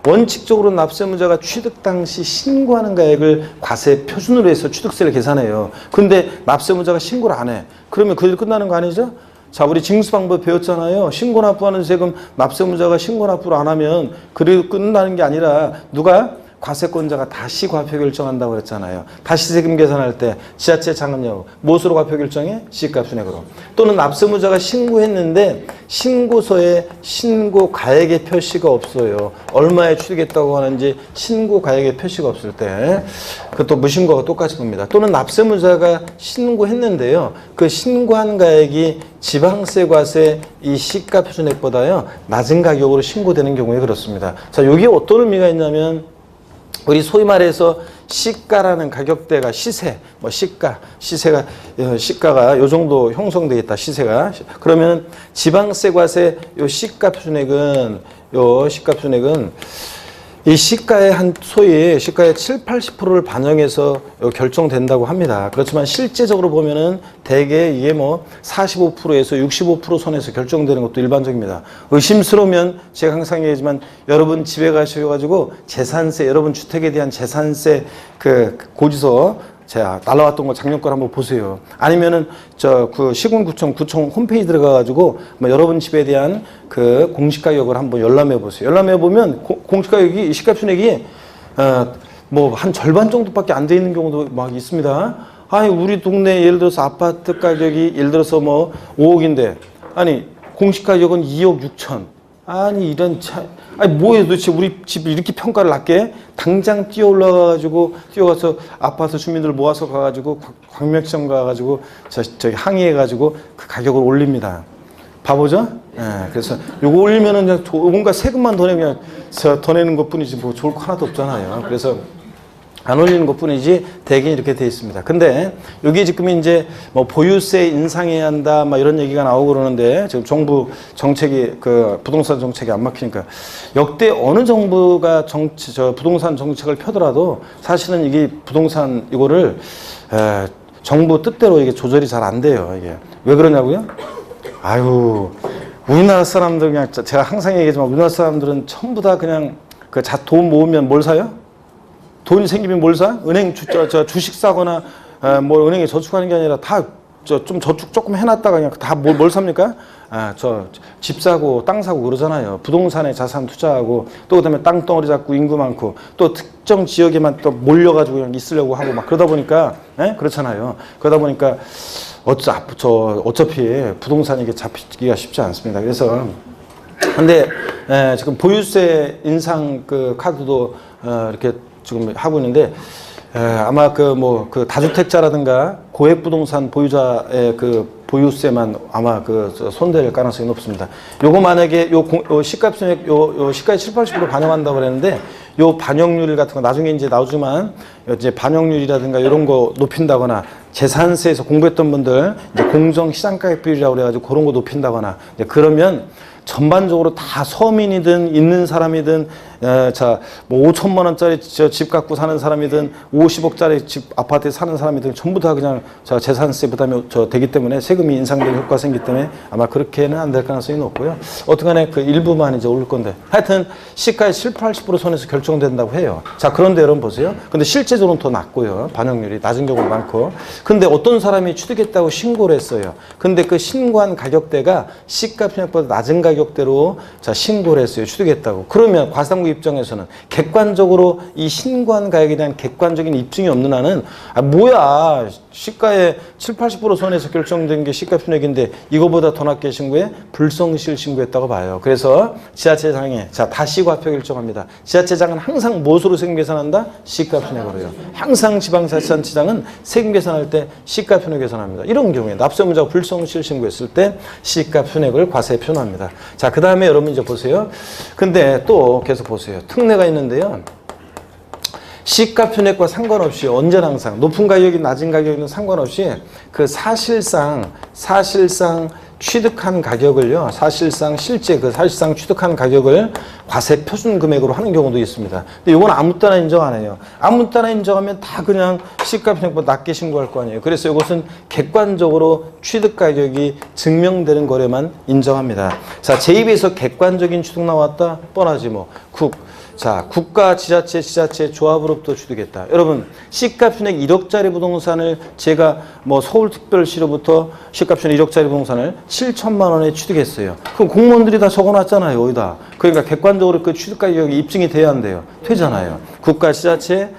원칙적으로 납세무자가 취득 당시 신고하는 가액을 과세 표준으로 해서 취득세를 계산해요. 근데 납세무자가 신고를 안 해. 그러면 그 일 끝나는 거 아니죠? 자, 우리 징수 방법 배웠잖아요. 신고 납부하는 세금 납세무자가 신고 납부를 안 하면 그래도 끝나는 게 아니라 누가? 과세권자가 다시 과표 결정한다고 그랬잖아요. 다시 세금 계산할 때 지자체 장은요. 무엇으로 과표 결정해? 시가 순액으로. 또는 납세무자가 신고했는데 신고서에 신고 가액의 표시가 없어요. 얼마에 취득했다고 하는지 신고 가액의 표시가 없을 때 그것도 무신고가 똑같이 봅니다. 또는 납세무자가 신고했는데요. 그 신고한 가액이 지방세, 과세, 이 시가 표준액보다요. 낮은 가격으로 신고되는 경우에 그렇습니다. 자, 여기에 어떤 의미가 있냐면 우리 소위 말해서 시가라는 가격대가 시세, 뭐 시가가 요 정도 형성되겠다, 시세가. 그러면 지방세, 과세, 요 시가 표준액은 이 시가의 소위 시가의 7, 80%를 반영해서 결정된다고 합니다. 그렇지만 실제적으로 보면은 대개 이게 뭐 45%에서 65% 선에서 결정되는 것도 일반적입니다. 의심스러우면 제가 항상 얘기하지만 여러분 집에 가셔가지고 재산세, 여러분 주택에 대한 재산세 그 고지서 제가 날라왔던 거 작년 걸 한번 보세요. 아니면은 그 시군구청 홈페이지 들어가가지고 뭐 여러분 집에 대한 그 공시가격을 한번 열람해 보세요. 열람해 보면 공시가격이 시가순액이 뭐 한 절반 정도밖에 안 돼 있는 경우도 막 있습니다. 아니 우리 동네 예를 들어서 아파트 가격이 예를 들어서 뭐 5억인데 아니 공시가격은 2억 6천. 아니 이런 아니 뭐예요 도대체 우리 집이 이렇게 평가를 낮게 당장 뛰어가서 아파트 주민들 모아서 가가지고 광명시청 가가지고 저기 항의해가지고 그 가격을 올립니다. 바보죠? 예, 그래서 요거 올리면은 그냥 뭔가 세금만 더 내면 더 내는 것 뿐이지 뭐 좋을 거 하나도 없잖아요. 그래서 안 올리는 것 뿐이지 대개 이렇게 돼 있습니다. 근데 여기 지금 이제 뭐 보유세 인상해야 한다 막 이런 얘기가 나오고 그러는데 지금 정부 정책이 그 부동산 정책이 안 막히니까 역대 어느 정부가 부동산 정책을 펴더라도 사실은 이게 부동산 이거를 정부 뜻대로 이게 조절이 잘 안 돼요. 이게 왜 그러냐고요? 아유 우리나라 사람들 그냥 제가 항상 얘기하지만 우리나라 사람들은 전부 다 그냥 그 돈 모으면 뭘 사요? 돈이 생기면 뭘 사? 은행 주식 사거나 뭐 은행에 저축하는 게 아니라 다 좀 저축 조금 해놨다가 그냥 다 뭘 삽니까? 집 사고 땅 사고 그러잖아요. 부동산에 자산 투자하고 또 그다음에 땅덩어리 잡고 인구 많고 또 특정 지역에만 또 몰려가지고 그냥 있으려고 하고 막 그러다 보니까 그렇잖아요. 그러다 보니까 어차피 부동산이 이게 잡히기가 쉽지 않습니다. 그래서 근데 지금 보유세 인상 그 카드도 이렇게 지금 하고 있는데 아마 그 다주택자라든가 고액 부동산 보유자의 그 보유세만 아마 손댈 가능성이 높습니다. 요거 만약에 요 시가순액 요 시가의 7, 80% 반영한다고 그랬는데 요 반영률 같은 거 나중에 이제 나오지만 이제 반영률이라든가 이런 거 높인다거나 재산세에서 공부했던 분들 이제 공정시장가격 비율이라고 그래가지고 그런 거 높인다거나 이제 그러면 전반적으로 다 서민이든 있는 사람이든 뭐 5천만 원짜리 집 갖고 사는 사람이든 50억짜리 집 아파트에 사는 사람이든 전부 다 그냥 재산세 부담이 되기 때문에 세금이 인상될 효과가 생기기 때문에 아마 그렇게는 안 될 가능성이 높고요. 어떻게간에 그 일부만 이제 오를 건데 하여튼 시가의 7, 80% 선에서 결정된다고 해요. 자, 그런데 여러분 보세요. 근데 실제적으로는 더 낮고요. 반영률이 낮은 경우가 많고. 근데 어떤 사람이 취득했다고 신고를 했어요. 근데 그 신고한 가격대가 시가 편익보다 낮은 가격대로 신고를 했어요. 취득했다고. 그러면 과세당국 입장에서는 객관적으로 이 신고한 가격에 대한 객관적인 입증이 없는 한은 뭐야 시가의 7, 80% 선에서 결정된 게 시가 편익인데 이거보다 더 낮게 신고해? 불성실 신고했다고 봐요. 그래서 지자체장에 다시 과표 결정합니다. 지자체장은 항상 무엇으로 세금 계산한다? 시가 편익으로요. 항상 지방자치단체장은 세금 계산할 때 시가 편익 계산합니다. 이런 경우에 납세무자가 불성실 신고했을 때 시가 편익을 과세에 표현합니다. 자, 그 다음에 여러분 이제 보세요. 근데 또 계속 보세요. 특례가 있는데요. 시가 편익과 상관없이 언제나 항상 높은 가격이 낮은 가격에는 상관없이 그 사실상 취득한 가격을요. 사실상 취득한 가격을 과세 표준 금액으로 하는 경우도 있습니다. 근데 이건 아무 때나 인정 안 해요. 아무 때나 인정하면 다 그냥 시가 편익보다 낮게 신고할 거 아니에요. 그래서 이것은 객관적으로 취득 가격이 증명되는 거래만 인정합니다. 자, 제 입에서 객관적인 취득 나왔다? 뻔하지 뭐. 자, 국가, 지자체, 조합으로부터 취득했다. 여러분, 시가순액 1억짜리 부동산을 제가 뭐 서울특별시로부터 시가순액 1억짜리 부동산을 7천만 원에 취득했어요. 그럼 공무원들이 다 적어놨잖아요, 여기다. 그러니까 객관적으로 그 취득 가격이 입증이 돼야 한대요. 되잖아요. 국가, 지자체,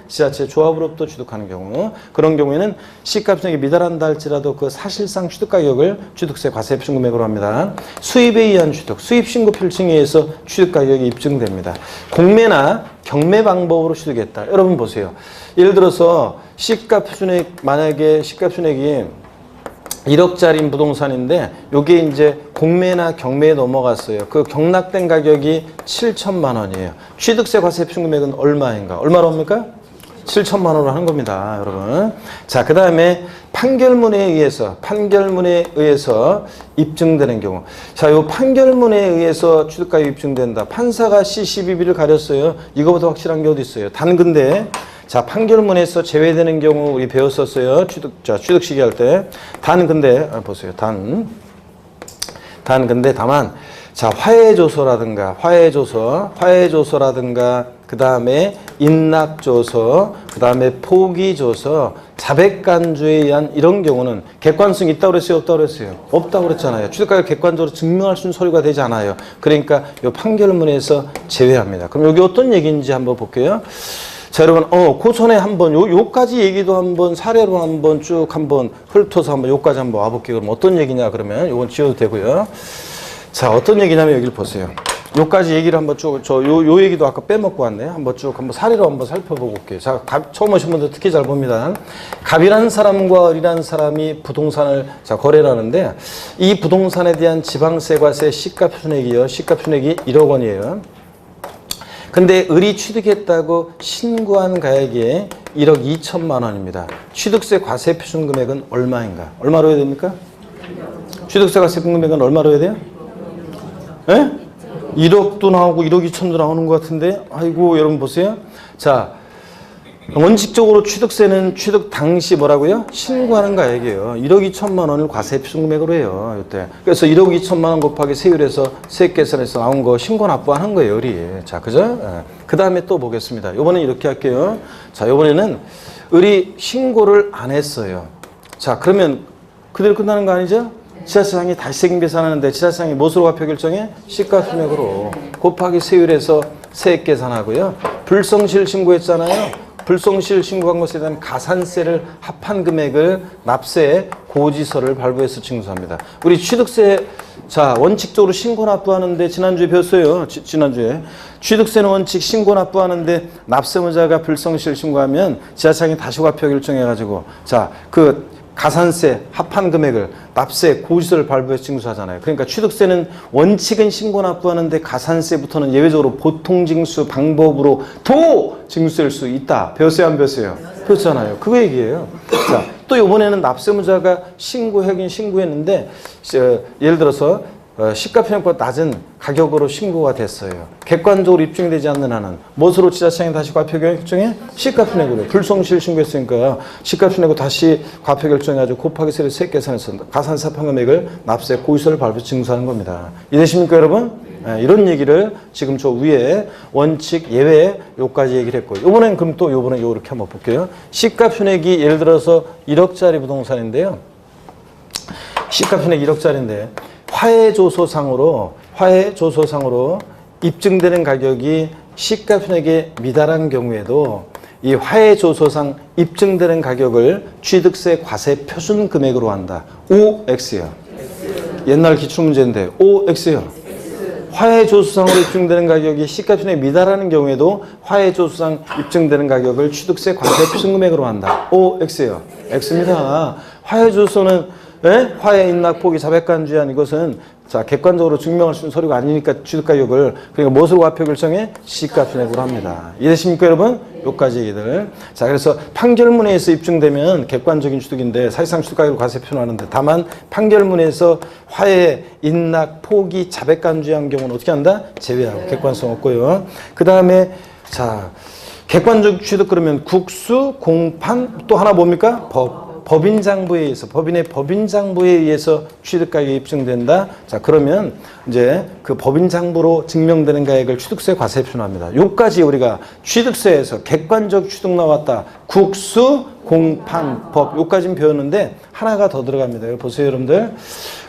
조합으로부터 취득하는 경우. 그런 경우에는 시가순액이 미달한다 할지라도 그 사실상 취득 가격을 취득세 과세 표준 금액으로 합니다. 수입에 의한 취득, 수입 신고 필증에 의해서 취득 가격이 입증됩니다. 공매나 경매 방법으로 취득했다. 여러분 보세요. 예를 들어서 시가순액, 만약에 시가순액이 1억짜리 부동산인데 요게 이제 공매나 경매에 넘어갔어요. 그 경락된 가격이 7천만 원이에요. 취득세 과세 표준 금액은 얼마인가? 얼마로 합니까? 7천만 원으로 하는 겁니다, 여러분. 자, 그 다음에 판결문에 의해서 입증되는 경우. 자, 요 판결문에 의해서 취득가격이 입증된다. 판사가 C12B를 가렸어요. 이거보다 확실한 게 어디 있어요? 단 근데, 자, 판결문에서 제외되는 경우 우리 배웠었어요. 취득 시기 할 때. 단 근데, 보세요. 단 근데 다만, 자, 화해조서라든가, 그 다음에 인락조서, 그 다음에 포기조서, 자백간주에 의한 이런 경우는 객관성이 있다고 그랬어요? 없다고 그랬어요? 없다고 그랬잖아요. 취득가격 객관적으로 증명할 수 있는 서류가 되지 않아요. 그러니까 이 판결문에서 제외합니다. 그럼 여기 어떤 얘기인지 한번 볼게요. 자, 여러분, 그 전에 한번 요까지 얘기도 한번 사례로 한번 쭉 한번 훑어서 한번 요까지 한번 와볼게요. 그럼 어떤 얘기냐 그러면 요건 지워도 되고요. 자, 어떤 얘기냐면 여기를 보세요. 요까지 얘기를 한번 쭉, 요 얘기도 아까 빼먹고 왔네요. 한번 쭉 한번 사례로 한번 살펴보고 올게요. 자, 처음 오신 분들 특히 잘 봅니다. 갑이라는 사람과 을이라는 사람이 부동산을 거래를 하는데 이 부동산에 대한 지방세 과세 시가표준액이 1억 원이에요. 근데 을이 취득했다고 신고한 가액이 1억 2천만 원입니다. 취득세 과세 표준 금액은 얼마인가? 얼마로 해야 됩니까? 취득세 과세 표준 금액은 얼마로 해야 돼요? 예? 1억도 나오고 1억 2천도 나오는 것 같은데, 아이고, 여러분 보세요. 자, 원칙적으로 취득세는 취득 당시 뭐라고요? 신고하는 가액이에요. 1억 2천만 원을 과세 표준금액으로 해요. 이때. 그래서 1억 2천만 원 곱하기 세율에서 세액 계산해서 나온 거 신고 납부하는 거예요, 을이. 자, 그죠? 그 다음에 또 보겠습니다. 요번엔 이렇게 할게요. 자, 요번에는 을이 신고를 안 했어요. 자, 그러면 그대로 끝나는 거 아니죠? 지자체장이 다시 세금 계산하는데 지자체장이 무엇으로 과표 결정해? 시가순액으로 곱하기 세율에서 세액 계산하고요. 불성실 신고했잖아요. 불성실 신고한 것에 대한 가산세를 합한 금액을 납세 고지서를 발부해서 징수합니다. 우리 취득세, 자, 원칙적으로 신고 납부하는데 지난주에 배웠어요. 지난주에. 취득세는 원칙 신고 납부하는데 납세무자가 불성실 신고하면 지자체장이 다시 과표 결정해가지고, 자, 그 가산세 합한 금액을 납세 고지서를 발부해서 징수하잖아요. 그러니까 취득세는 원칙은 신고 납부하는데 가산세부터는 예외적으로 보통징수 방법으로 도 징수할 수 있다. 배웠어요, 안 배웠어요? 배웠잖아요. 그거 얘기예요. 자, 또 이번에는 납세무자가 신고하긴 신고했는데 예를 들어서 시가편익보다 낮은 가격으로 신고가 됐어요. 객관적으로 입증되지 않는 한은 무엇으로 지자체장이 다시 과표 결정해? 시가편익으로. 불성실 신고했으니까 시가편익으로 다시 과표 결정해가지고 곱하기 세를 세액 계산해서 가산세 합한 금액을 납세 고지서를 발부 징수하는 겁니다. 이해되십니까, 여러분? 이런 얘기를 지금 저 위에 원칙 예외 요까지 얘기를 했고, 요번엔 그럼 또 요번에 요렇게 한번 볼게요. 시가편익이 예를 들어서 1억짜리 부동산인데요. 시가편익 1억짜리인데 화해조서상으로 입증되는 가격이 시가편익에 미달한 경우에도 이 화해조서상 입증되는 가격을 취득세 과세 표준 금액으로 한다. OX요. 옛날 기출문제인데 OX요. 화해조서상으로 입증되는 가격이 시가편익에 미달하는 경우에도 화해조서상 입증되는 가격을 취득세 과세 표준 금액으로 한다. OX요. X입니다. 화해조서는 화해, 인락, 포기, 자백간주한 이것은 자 객관적으로 증명할 수 있는 서류가 아니니까 취득가격을 그러니까 무엇으로 과표 결정해? 시가편익으로 합니다. 이해되십니까, 여러분? 요까지 얘기들. 자, 그래서 판결문에서 입증되면 객관적인 취득인데 사실상 취득가격을 과세 표현하는데 다만 판결문에서 화해, 인락, 포기, 자백간주한 경우는 어떻게 한다? 제외하고 객관성 없고요. 그 다음에 자 객관적 취득 그러면 국수, 공판 또 하나 뭡니까? 법. 법인장부에 의해서, 법인의 법인장부에 의해서 취득가액이 입증된다. 자, 그러면 이제 그 법인장부로 증명되는 가액을 취득세 과세에 표준합니다. 요까지 우리가 취득세에서 객관적 취득 나왔다. 국수, 공판, 법. 요까지는 배웠는데 하나가 더 들어갑니다. 여기 보세요, 여러분들.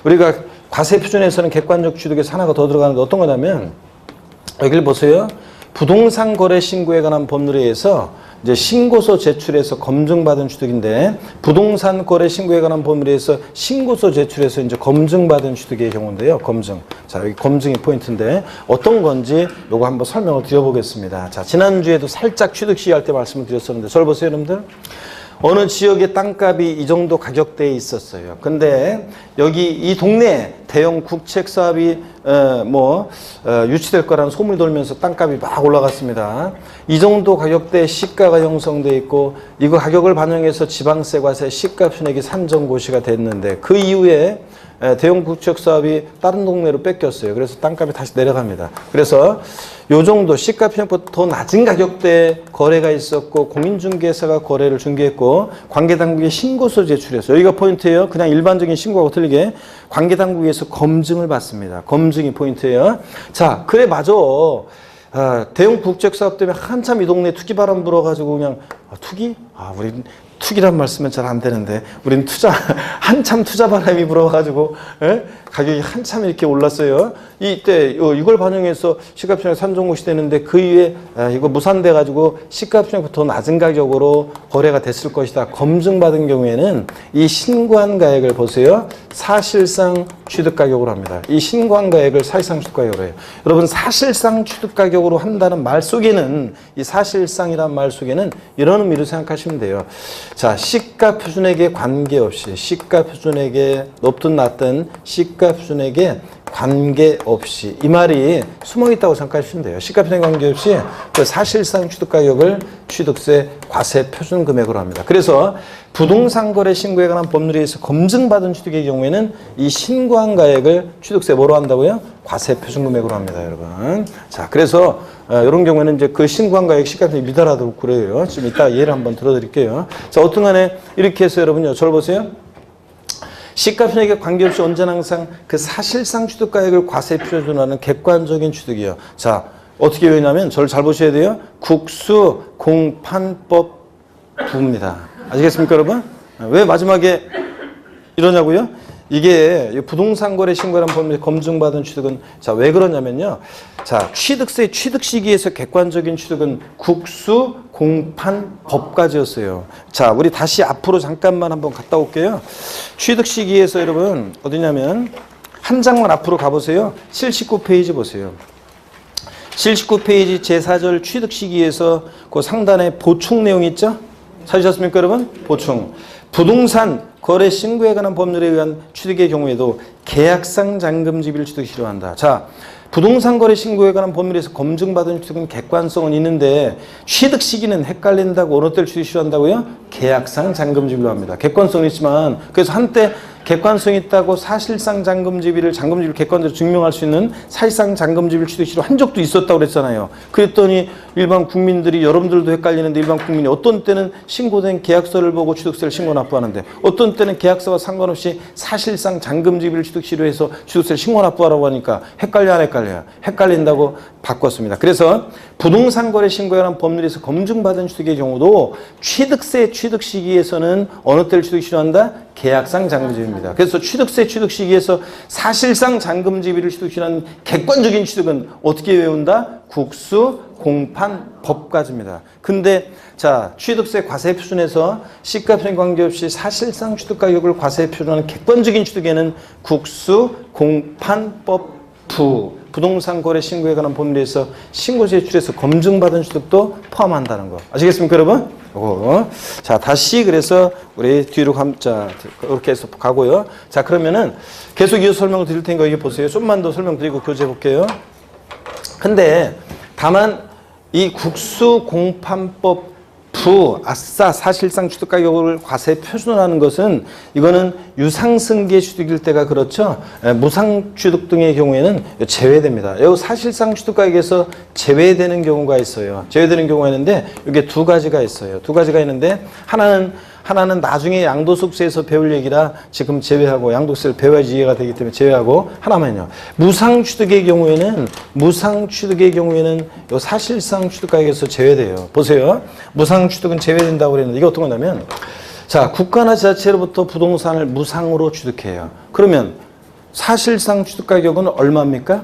우리가 과세 표준에서는 객관적 취득에서 하나가 더 들어가는데 어떤 거냐면 여기를 보세요. 부동산 거래 신고에 관한 법률에 의해서 이제 신고서 제출해서 검증받은 취득인데 부동산 거래 신고에 관한 법률에 의해서 신고서 제출해서 이제 검증받은 취득의 경우인데요. 검증. 자, 여기 검증이 포인트인데 어떤 건지 요거 한번 설명을 드려보겠습니다. 자, 지난주에도 살짝 취득 시할 때 말씀을 드렸었는데 저를 보세요, 여러분들. 어느 지역의 땅값이 이 정도 가격대에 있었어요. 근데 여기 이 동네에 대형 국책 사업이 유치될 거라는 소문이 돌면서 땅값이 막 올라갔습니다. 이 정도 가격대에 시가가 형성돼 있고 이거 가격을 반영해서 지방세 과세 시가 순액이 산정고시가 됐는데 그 이후에 대형 국책 사업이 다른 동네로 뺏겼어요. 그래서 땅값이 다시 내려갑니다. 그래서 요 정도 시가 편익보다 더 낮은 가격대에 거래가 있었고 공인중개사가 거래를 중개했고 관계당국에 신고서 제출했어요. 여기가 포인트예요. 그냥 일반적인 신고하고 틀리게 관계당국에서 검증을 받습니다. 검증이 포인트예요. 자, 그래 맞아. 대형 국책 사업 때문에 한참 이 동네 투기 바람 불어가지고 그냥 투기? 우린 투기란 말씀은 잘 안 되는데 우린 한참 투자 바람이 불어가지고 가격이 한참 이렇게 올랐어요. 이때 이걸 반영해서 시가편익 산정고시 되는데 그 이후에 이거 무산돼 가지고 시가편익보다 더 낮은 가격으로 거래가 됐을 것이다. 검증받은 경우에는 이 신고한 가액을 보세요. 사실상 취득가격으로 합니다. 이 신고한 가액을 사실상 취득가격으로 해요. 여러분 사실상 취득가격으로 한다는 말 속에는 이 사실상이란 말 속에는 이런 의미로 생각하시면 돼요. 자, 시가 표준액에 관계없이 시가 표준액에 높든 낮든 시가 표준액에 관계없이 이 말이 숨어 있다고 생각하시면 돼요. 시가 표준액에 관계없이 그 사실상 취득가격을 취득세 과세 표준 금액으로 합니다. 그래서 부동산 거래 신고에 관한 법률에 의해서 검증받은 취득의 경우에는 이 신고한 가액을 취득세 뭐로 한다고요? 과세 표준 금액으로 합니다, 여러분. 자, 그래서 이런 경우에는 이제 그 신고한 가액 시가편익 미달하도록 그래요. 지금 이따 예를 한번 들어드릴게요. 자, 어떤 간에 이렇게 해서 여러분요, 저를 보세요. 시가편익에 관계없이 언제나 항상 그 사실상 취득가액을 과세 표준하는 객관적인 취득이에요. 자, 어떻게 외우냐면 저를 잘 보셔야 돼요. 국수 공판법 부입니다. 아시겠습니까, 여러분? 왜 마지막에 이러냐고요? 이게 부동산 거래 신고라는 법률에 검증받은 취득은 자, 왜 그러냐면요. 자, 취득세 취득 시기에서 객관적인 취득은 국수 공판 법까지였어요. 자, 우리 다시 앞으로 잠깐만 한번 갔다 올게요. 취득 시기에서 여러분 어디냐면 한 장만 앞으로 가보세요. 79페이지 보세요. 79페이지 제4절 취득 시기에서 그 상단에 보충 내용 있죠? 찾으셨습니까, 여러분? 보충. 부동산 거래 신고에 관한 법률에 의한 취득의 경우에도 계약상 잔금지비를 취득 실효한다. 자, 부동산 거래 신고에 관한 법률에서 검증받은 취득은 객관성은 있는데 취득 시기는 헷갈린다고 어느 때를 취득 실효한다고요? 계약상 잔금지비로 합니다. 객관성은 있지만 그래서 한때 객관성이 있다고 사실상 잔금지비를 객관적으로 증명할 수 있는 사실상 잔금지비를 취득 실효한 적도 있었다고 그랬잖아요. 그랬더니 일반 국민들이 여러분들도 헷갈리는데 일반 국민이 어떤 때는 신고된 계약서를 보고 취득세를 신고 납부하는데 어떤 때는 계약서와 상관없이 사실상 잔금지비를 취득 실효해서 취득세를 신고 납부하라고 하니까 헷갈려 안 헷갈려요? 헷갈린다고 바꿨습니다. 그래서 부동산 거래 신고에 관한 법률에서 검증받은 취득의 경우도 취득세 취득 시기에서는 어느 때를 취득 실효한다? 계약상 잔금지비입니다. 그래서 취득세 취득 시기에서 사실상 잔금지비를 취득 실효하는 객관적인 취득은 어떻게 외운다? 국수 공판 법까지입니다. 근데 자, 취득세 과세 표준에서 시가 편익 관계없이 사실상 취득 가격을 과세 표준하는 객관적인 취득에는 국수 공판법 부동산 거래 신고에 관한 법률에서 신고 제출해서 검증받은 취득도 포함한다는 거. 아시겠습니까, 여러분? 자, 다시 그래서 우리 뒤로 이렇게 해서 가고요. 자, 그러면은 계속 이어서 설명을 드릴 테니까 이게 보세요. 좀만 더 설명드리고 교재해 볼게요. 근데 다만 이 국수공판법 아싸 사실상 취득가격을 과세 표준하는 것은 이거는 유상승계 취득일 때가 그렇죠. 무상취득 등의 경우에는 제외됩니다. 이 사실상 취득가격에서 제외되는 경우가 있어요. 제외되는 경우가 있는데 이게 두 가지가 있어요. 두 가지가 있는데 하나는 하나는 나중에 양도소득세에서 배울 얘기라 지금 제외하고 양도세를 배워야지 이해가 되기 때문에 제외하고 하나만요. 무상취득의 경우에는 요 사실상 취득가액에서 제외돼요. 보세요. 무상취득은 제외된다고 그랬는데 이게 어떤 거냐면 자, 국가나 지자체로부터 부동산을 무상으로 취득해요. 그러면 사실상 취득가격은 얼마입니까?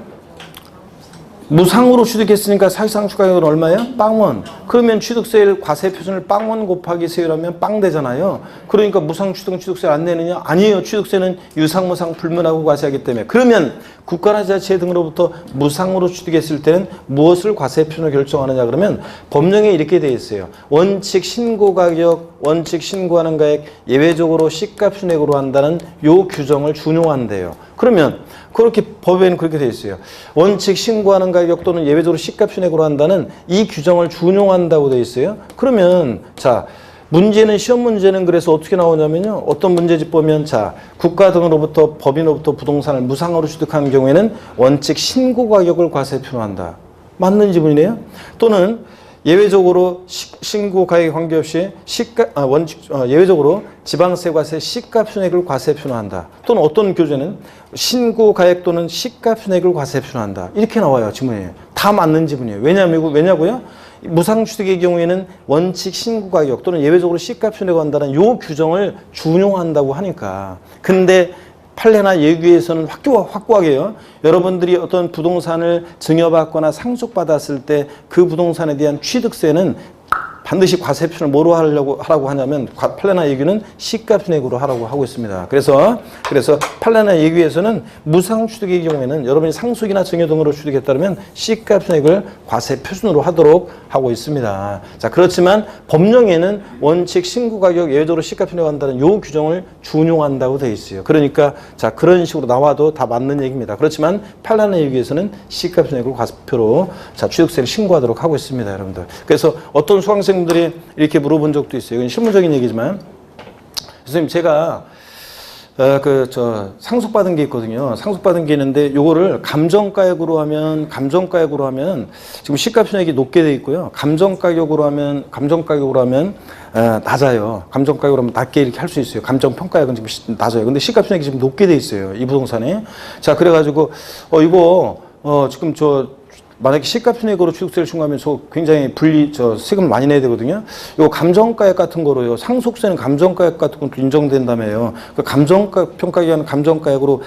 무상으로 취득했으니까 사실상 취득가격은 얼마예요? 빵원. 그러면 취득세율 과세 표준을 빵원 곱하기 세율하면 빵 되잖아요. 그러니까 무상 취득은 취득세를 안 내느냐? 아니에요. 취득세는 유상, 무상 불문하고 과세하기 때문에. 그러면 국가나 지자체 등으로부터 무상으로 취득했을 때는 무엇을 과세 표준으로 결정하느냐 그러면 법령에 이렇게 되어 있어요. 원칙 신고 가격, 원칙 신고하는 가액 예외적으로 시가 표준액으로 한다는 요 규정을 준용한대요. 그러면 그렇게 법에는 그렇게 되어 있어요. 원칙 신고하는 가격 또는 예외적으로 시가 표준액으로 한다는 이 규정을 준용한다고 되어 있어요. 그러면 자, 문제는 시험 문제는 그래서 어떻게 나오냐면요. 어떤 문제집 보면 자, 국가 등으로부터 법인으로부터 부동산을 무상으로 취득하는 경우에는 원칙 신고 가격을 과세 표준한다. 맞는 지문이네요. 또는 예외적으로 신고 가액에 관계없이 예외적으로 지방세 과세 시가 표준액을 과세 표준한다. 또는 어떤 교재는 신고 가액 또는 시가 표준액을 과세 표준한다. 이렇게 나와요, 지문에. 다 맞는 지문이에요. 왜냐고요? 무상취득의 경우에는 원칙 신고 가격 또는 예외적으로 시가 표준액을 한다는 요 규정을 준용한다고 하니까. 근데 판례나 예규에서는 확고하게요. 여러분들이 어떤 부동산을 증여받거나 상속받았을 때 그 부동산에 대한 취득세는 반드시 과세 표준을 뭐로 하라고 하냐면 판례나 예규는 시가 표준액으로 하라고 하고 있습니다. 그래서 판례나 예규에서는 무상 취득의 경우에는 여러분이 상속이나 증여 등으로 취득했다면 시가 표준액을 과세 표준으로 하도록 하고 있습니다. 자, 그렇지만 법령에는 원칙 신고 가격 예외적으로 시가 표준액을 한다는 요 규정을 준용한다고 되어 있어요. 그러니까 자, 그런 식으로 나와도 다 맞는 얘기입니다. 그렇지만 판례나 예규에서는 시가 표준액을 과세표로 자, 취득세를 신고하도록 하고 있습니다, 여러분들. 그래서 어떤 수강생 들이 이렇게 물어본 적도 있어요. 이건 실무적인 얘기지만 선생님 제가 상속받은 게 있거든요. 상속받은 게 있는데 요거를 감정가액으로 하면 지금 시가 표준액이 높게 돼 있고요. 감정가격으로 하면 낮아요. 감정가격으로 하면 낮게 이렇게 할 수 있어요. 감정평가액은 지금 낮아요. 근데 시가 표준액이 지금 높게 돼 있어요. 이 부동산에. 자, 그래가지고 이거 지금 만약에 시가 표준액으로 취득세를 신고하면 굉장히 세금을 많이 내야 되거든요. 요 감정가액 같은 거로요. 상속세는 감정가액 같은 건 인정된다며요. 그 평가기한 감정가액으로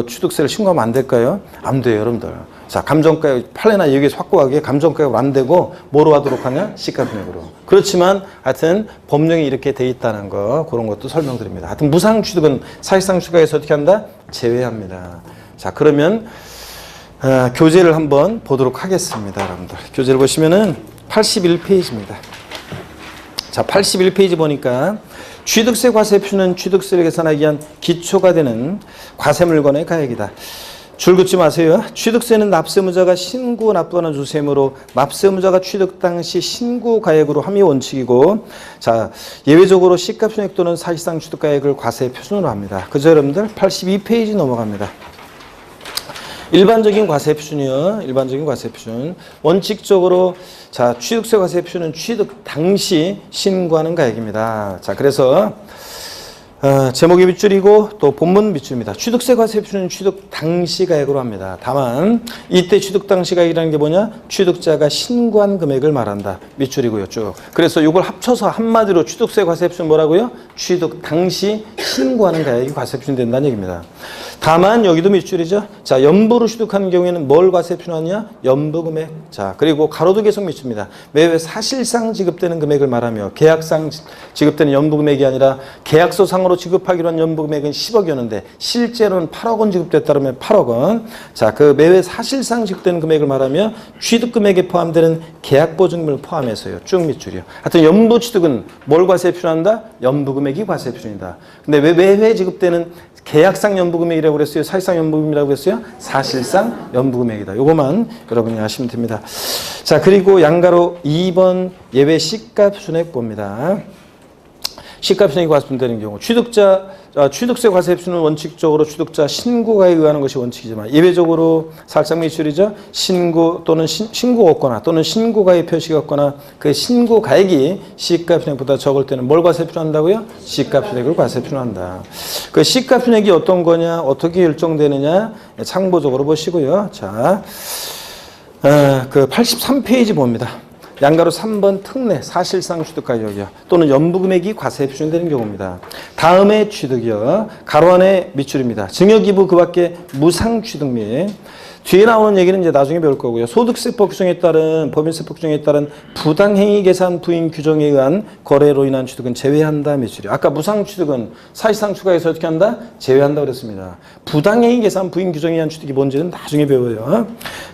취득세를 신고하면 안 될까요? 안 돼요, 여러분들. 자, 감정가액 판례나 여기에서 확고하게 감정가액으로 안 되고 뭐로 하도록 하냐? 시가 표준액으로. 그렇지만 하여튼 법령이 이렇게 돼 있다는 거 그런 것도 설명드립니다. 하여튼 무상 취득은 사실상 취득에서 어떻게 한다? 제외합니다. 자, 그러면 교재를 한번 보도록 하겠습니다, 여러분들. 교재를 보시면은 81페이지입니다. 자, 81페이지 보니까 취득세 과세표는 취득세를 계산하기 위한 기초가 되는 과세물건의 가액이다. 줄 긋지 마세요. 취득세는 납세무자가 신고 납부하는 주세무로 납세무자가 취득 당시 신고 가액으로 함이 원칙이고, 자, 예외적으로 시가표준액 또는 사실상 취득가액을 과세 표준으로 합니다. 그죠, 여러분들? 82페이지 넘어갑니다. 일반적인 과세 표준이요. 일반적인 과세 표준. 원칙적으로 자, 취득세 과세 표준은 취득 당시 신고하는 가액입니다. 자, 그래서 제목이 밑줄이고 또 본문 밑줄입니다. 취득세 과세 표준은 취득 당시 가액으로 합니다. 다만 이때 취득 당시 가액이라는 게 뭐냐? 취득자가 신고한 금액을 말한다. 밑줄이고요, 쭉. 그래서 이걸 합쳐서 한마디로 취득세 과세 표준 뭐라고요? 취득 당시 신고하는 가액이 과세 표준 된다는 얘기입니다. 다만 여기도 밑줄이죠. 자, 연부로 취득하는 경우에는 뭘 과세 표준하냐? 연부 금액. 자, 그리고 가로도 계속 밑줄입니다. 매회 사실상 지급되는 금액을 말하며 계약상 지급되는 연부 금액이 아니라 계약서상으로 지급하기로 한 연부 금액은 10억이었는데 실제로는 8억 원 지급됐다면 8억 원. 자, 그 매회 사실상 지급되는 금액을 말하며 취득 금액에 포함되는 계약 보증금을 포함해서요. 쭉 밑줄이요. 하여튼 연부 취득은 뭘 과세 표준한다? 연부 금액이 과세 표준이다. 근데 왜 매회 지급되는 계약상 연부금액이라고 그랬어요? 사실상 연부금이라고 그랬어요? 사실상 연부금액이다. 요거만 여러분이 아시면 됩니다. 자, 그리고 양가로 2번 예외 시가 표준액 봅니다. 시가편익이 과세표준되는 경우 취득세 과세표준은 원칙적으로 취득자 신고가에 의하는 것이 원칙이지만 예외적으로 살짝 미출이죠. 신고 또는 신고가 없거나 또는 신고가액 표시가 없거나 그 신고가액이 시가편익보다 적을 때는 뭘 과세표준한다고요? 시가편익을 과세표준한다. 그 시가편익이 어떤 거냐, 어떻게 결정되느냐 참고적으로 보시고요. 자, 그 83페이지 봅니다. 양가로 3번 특례 사실상 취득가격이요 또는 연부금액이 과세에 표준되는 경우입니다. 다음에 취득이요 가로 안에 미출입니다. 증여기부 그 밖에 무상취득 및 뒤에 나오는 얘기는 이제 나중에 배울 거고요. 소득세법 규정에 따른 법인세법 규정에 따른 부당행위 계산 부인 규정에 의한 거래로 인한 취득은 제외한다 미출이요. 아까 무상취득은 사실상 추가해서 어떻게 한다? 제외한다 그랬습니다. 부당행위 계산 부인 규정에 의한 취득이 뭔지는 나중에 배워요.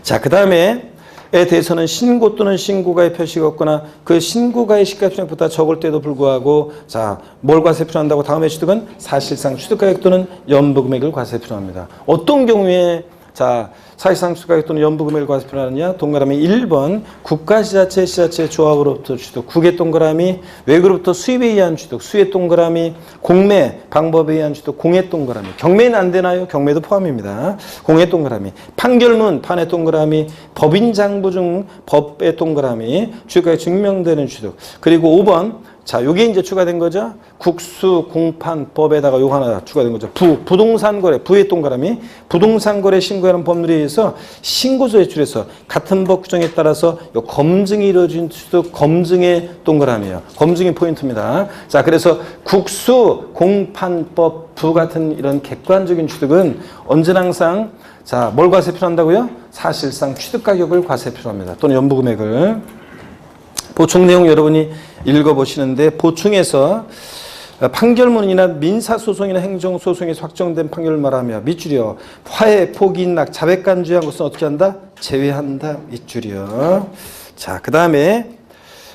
자, 그 다음에 에 대해서는 신고 또는 신고가의 표시가 없거나 그 신고가의 시가편익보다 적을 때도 불구하고 자, 뭘 과세표준한다고 다음에 취득은 사실상 취득가액 또는 연부금액을 과세표준합니다. 어떤 경우에 자, 사실상 취득가액 또는 연부금액을 과세표준하느냐? 동그라미 1번 국가지자체, 시자체 조합으로부터 취득, 국외 동그라미 외국으로부터 수입에 의한 취득, 수의 동그라미 공매 방법에 의한 취득, 공의 동그라미 경매는 안 되나요? 경매도 포함입니다. 공의 동그라미 판결문 판의 동그라미 법인장부 중 법의 동그라미 취득가액 증명되는 취득 그리고 5번 자, 요게 이제 추가된 거죠. 국수, 공판, 법에다가 요거 하나 추가된 거죠. 부동산 거래, 부의 동그라미. 부동산 거래 신고하는 법률에 의해서 신고서 제출해서 같은 법 규정에 따라서 요 검증이 이루어진 취득, 검증의 동그라미예요. 검증이 포인트입니다. 자, 그래서 국수, 공판법, 부 같은 이런 객관적인 취득은 언제나 항상 자, 뭘 과세표준한다고요? 사실상 취득 가격을 과세표준합니다. 또는 연부금액을. 보충 내용 여러분이 읽어보시는데 보충에서 판결문이나 민사소송이나 행정소송에서 확정된 판결을 말하며 밑줄이요. 화해, 포기, 낙, 자백간주한 것은 어떻게 한다? 제외한다. 밑줄이요. 자, 그 다음에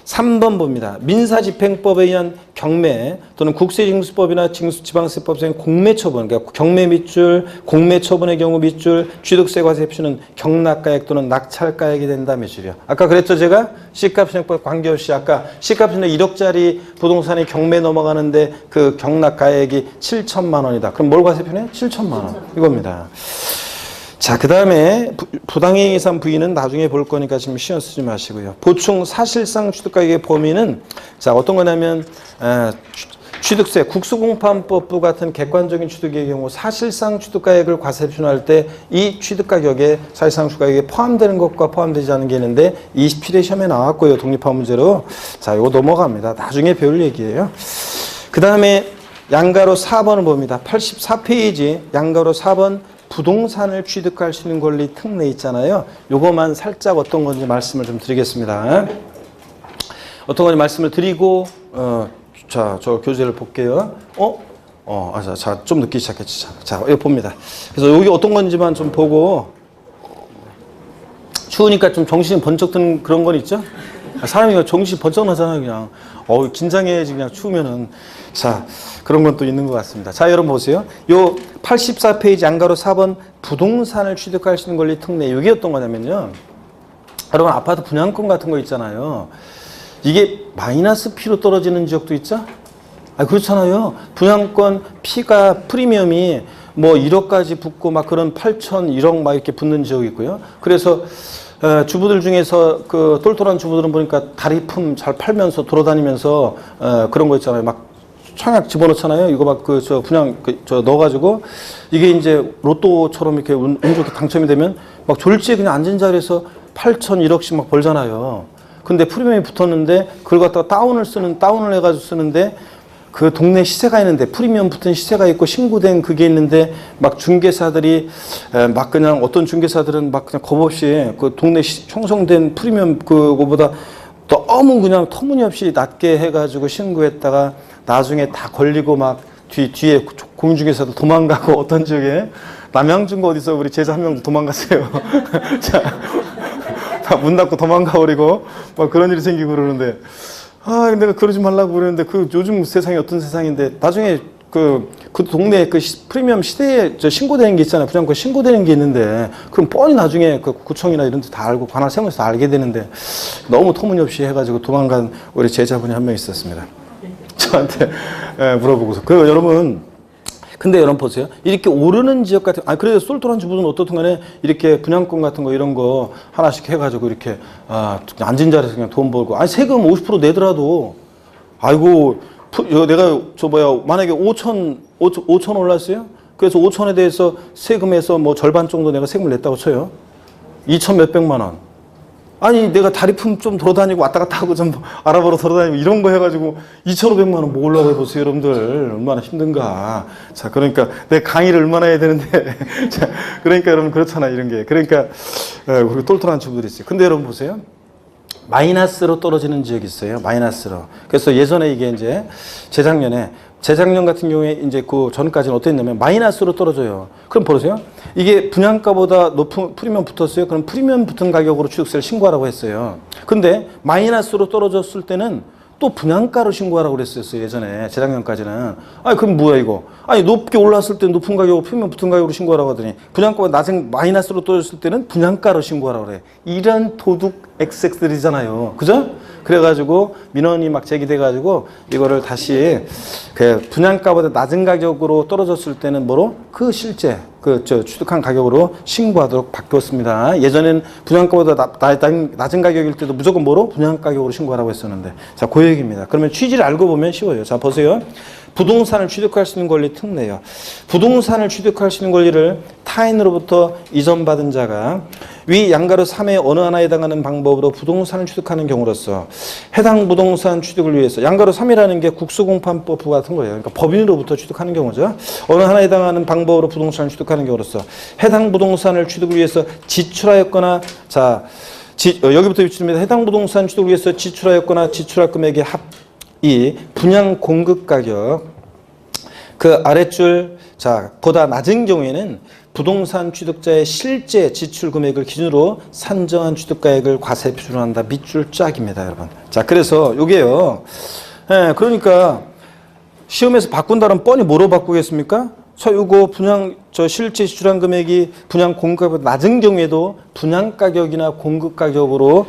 3번 봅니다. 민사집행법에 의한 경매 또는 국세징수법이나 징수지방세법상 공매처분, 그러니까 경매 밑줄, 공매처분의 경우 밑줄, 취득세 과세표준은 경락가액 또는 낙찰가액이 된다 밑줄이요. 아까 그랬죠 제가? 시가편익법 관계없이 아까 시가편익 1억짜리 부동산이 경매 넘어가는데 그 경락가액이 7천만 원이다. 그럼 뭘 과세표준해? 7천만 원. 이겁니다. 자, 그 다음에 부당행위 예산 부인은 나중에 볼 거니까 지금 신경 쓰지 마시고요. 보충 사실상 취득가격의 범위는 자, 어떤 거냐면 취득세, 국수공판법부 같은 객관적인 취득의 경우 사실상 취득가액을 과세표준할 때 이 취득가격에 사실상 취득가격에 포함되는 것과 포함되지 않은 게 있는데 27회 시험에 나왔고요. 독립화 문제로. 자, 이거 넘어갑니다. 나중에 배울 얘기예요. 그 다음에 양가로 4번을 봅니다. 84페이지 양가로 4번 부동산을 취득할 수 있는 권리 특례 있잖아요. 요거만 살짝 어떤 건지 말씀을 좀 드리겠습니다. 어떤 건지 말씀을 드리고 자, 저 교재를 볼게요. 자, 좀 늦기 시작했지. 자, 이거 봅니다. 그래서 여기 어떤 건지만 좀 보고 추우니까 좀 정신이 번쩍 드는 그런 건 있죠? 사람이 정신이 번쩍 나잖아요, 그냥. 긴장해야지, 그냥 추우면은. 자, 그런 건 또 있는 것 같습니다. 자, 여러분 보세요. 요 84페이지 양가로 4번 부동산을 취득할 수 있는 권리 특례. 이게 어떤 거냐면요. 여러분, 아파트 분양권 같은 거 있잖아요. 이게 마이너스 P로 떨어지는 지역도 있죠? 그렇잖아요. 분양권 P가 프리미엄이 뭐 1억까지 붙고 막 그런 8천, 1억 막 이렇게 붙는 지역이 있고요. 그래서 주부들 중에서 그 똘똘한 주부들은 보니까 다리품 잘 팔면서 돌아다니면서 그런 거 있잖아요. 막 청약 집어넣잖아요. 이거 막 분양 넣어가지고 이게 이제 로또처럼 이렇게 운 좋게 당첨이 되면 막 졸지에 그냥 앉은 자리에서 8천, 1억씩 막 벌잖아요. 근데 프리미엄이 붙었는데 그걸 갖다가 다운을 해가지고 쓰는데 그 동네 시세가 있는데 프리미엄 붙은 시세가 있고 신고된 그게 있는데 막 중개사들이 막 그냥 어떤 중개사들은 막 그냥 겁 없이 그 동네 형성된 프리미엄 그거보다 너무 그냥 터무니없이 낮게 해가지고 신고했다가 나중에 다 걸리고 막 뒤에 공중개사도 도망가고 어떤 지역에 남양주인가 어디서 우리 제자 한 명도 도망갔어요. 자, 다 문 닫고 도망가 버리고 막 그런 일이 생기고 그러는데 내가 그러지 말라고 그러는데 그 요즘 세상이 어떤 세상인데 나중에 그 동네에 그 프리미엄 시대에 신고되는 게 있잖아요. 분양권 신고되는 게 있는데 그럼 뻔히 나중에 그 구청이나 이런 데 다 알고 관할 세무에서 다 알게 되는데 너무 터무니없이 해가지고 도망간 우리 제자분이 한 명 있었습니다. 저한테 물어보고서. 그리고 여러분, 근데 여러분 보세요. 이렇게 오르는 지역 같은, 그래도 솔토란지 부분 어떻든 간에 이렇게 분양권 같은 거 이런 거 하나씩 해가지고 이렇게, 앉은 자리에서 그냥 돈 벌고, 세금 50% 내더라도, 아이고, 내가 만약에 5천 올랐어요? 그래서 5천에 대해서 세금에서 뭐 절반 정도 내가 세금을 냈다고 쳐요. 2천 몇백만 원. 내가 다리품 좀 돌아다니고 왔다 갔다 하고 좀 알아보러 돌아다니고 이런 거 해가지고 2,500만 원 모으려고 해보세요, 여러분들. 얼마나 힘든가. 자, 그러니까 내 강의를 얼마나 해야 되는데. 자, 그러니까 여러분 그렇잖아, 이런 게. 그러니까, 우리 똘똘한 주부들이 있어요. 근데 여러분 보세요. 마이너스로 떨어지는 지역이 있어요. 마이너스로. 그래서 예전에 이게 이제 재작년 같은 경우에 이제 그 전까지는 어땠냐면 마이너스로 떨어져요. 그럼 보세요. 이게 분양가보다 높은 프리미엄 붙었어요. 그럼 프리미엄 붙은 가격으로 취득세를 신고하라고 했어요. 근데 마이너스로 떨어졌을 때는 또 분양가로 신고하라고 그랬었어요. 예전에 재작년까지는. 그럼 뭐야 이거? 높게 올랐을 때 높은 가격으로 프리미엄 붙은 가격으로 신고하라고 하더니 분양가가 낮은 마이너스로 떨어졌을 때는 분양가로 신고하라고 그래. 이런 도둑 XX들이잖아요. 그죠? 그래가지고 민원이 막 제기돼가지고 이거를 다시 그 분양가보다 낮은 가격으로 떨어졌을 때는 뭐로? 그 실제 취득한 가격으로 신고하도록 바뀌었습니다. 예전엔 분양가보다 낮은 가격일 때도 무조건 뭐로? 분양가 가격으로 신고하라고 했었는데. 자, 그 얘기입니다. 그러면 취지를 알고 보면 쉬워요. 자, 보세요. 부동산을 취득할 수 있는 권리 특례요. 부동산을 취득할 수 있는 권리를 타인으로부터 이전받은 자가 위 양가로 3의 어느 하나에 해당하는 방법으로 부동산을 취득하는 경우로서 해당 부동산 취득을 위해서 양가로 3이라는 게 국수공판법 같은 거예요. 그러니까 법인으로부터 취득하는 경우죠. 어느 하나에 해당하는 방법으로 부동산을 취득하는 경우로서 해당 부동산을 취득을 위해서 지출하였거나 여기부터 유출입니다. 해당 부동산 취득을 위해서 지출하였거나 지출할 금액의 이 분양 공급 가격 그 아랫줄 보다 낮은 경우에는 부동산 취득자의 실제 지출 금액을 기준으로 산정한 취득가액을 과세 표준으로 한다. 밑줄 짝입니다, 여러분. 자, 그래서 요게요. 그러니까 시험에서 바꾼다면 뻔히 뭐로 바꾸겠습니까? 요거 실제 지출한 금액이 분양 공급보다 낮은 경우에도 분양 가격이나 공급 가격으로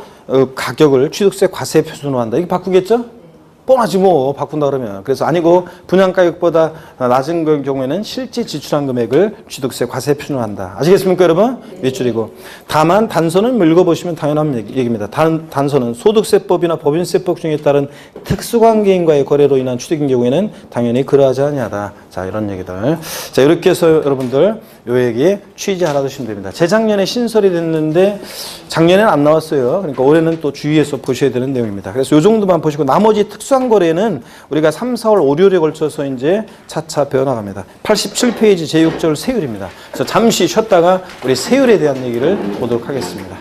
가격을 취득세 과세 표준으로 한다. 이게 바꾸겠죠? 뻔하지 뭐 바꾼다 그러면. 그래서 아니고 분양가격보다 낮은 경우에는 실제 지출한 금액을 취득세 과세 표준으로 한다. 아시겠습니까 여러분? 밑줄이고. 다만 단서는 읽어보시면 당연한 얘기입니다. 단서는 소득세법이나 법인세법 중에 따른 특수관계인과의 거래로 인한 취득인 경우에는 당연히 그러하지 아니하다. 자, 이런 얘기들. 자, 이렇게 해서 여러분들 요 얘기 취지 알아두시면 됩니다. 재작년에 신설이 됐는데 작년에는 안 나왔어요. 그러니까 올해는 또 주의해서 보셔야 되는 내용입니다. 그래서 요 정도만 보시고 나머지 특수한 거래는 우리가 3, 4월, 5, 6월에 걸쳐서 이제 차차 배워나갑니다. 87페이지 제6절 세율입니다. 그래서 잠시 쉬었다가 우리 세율에 대한 얘기를 보도록 하겠습니다.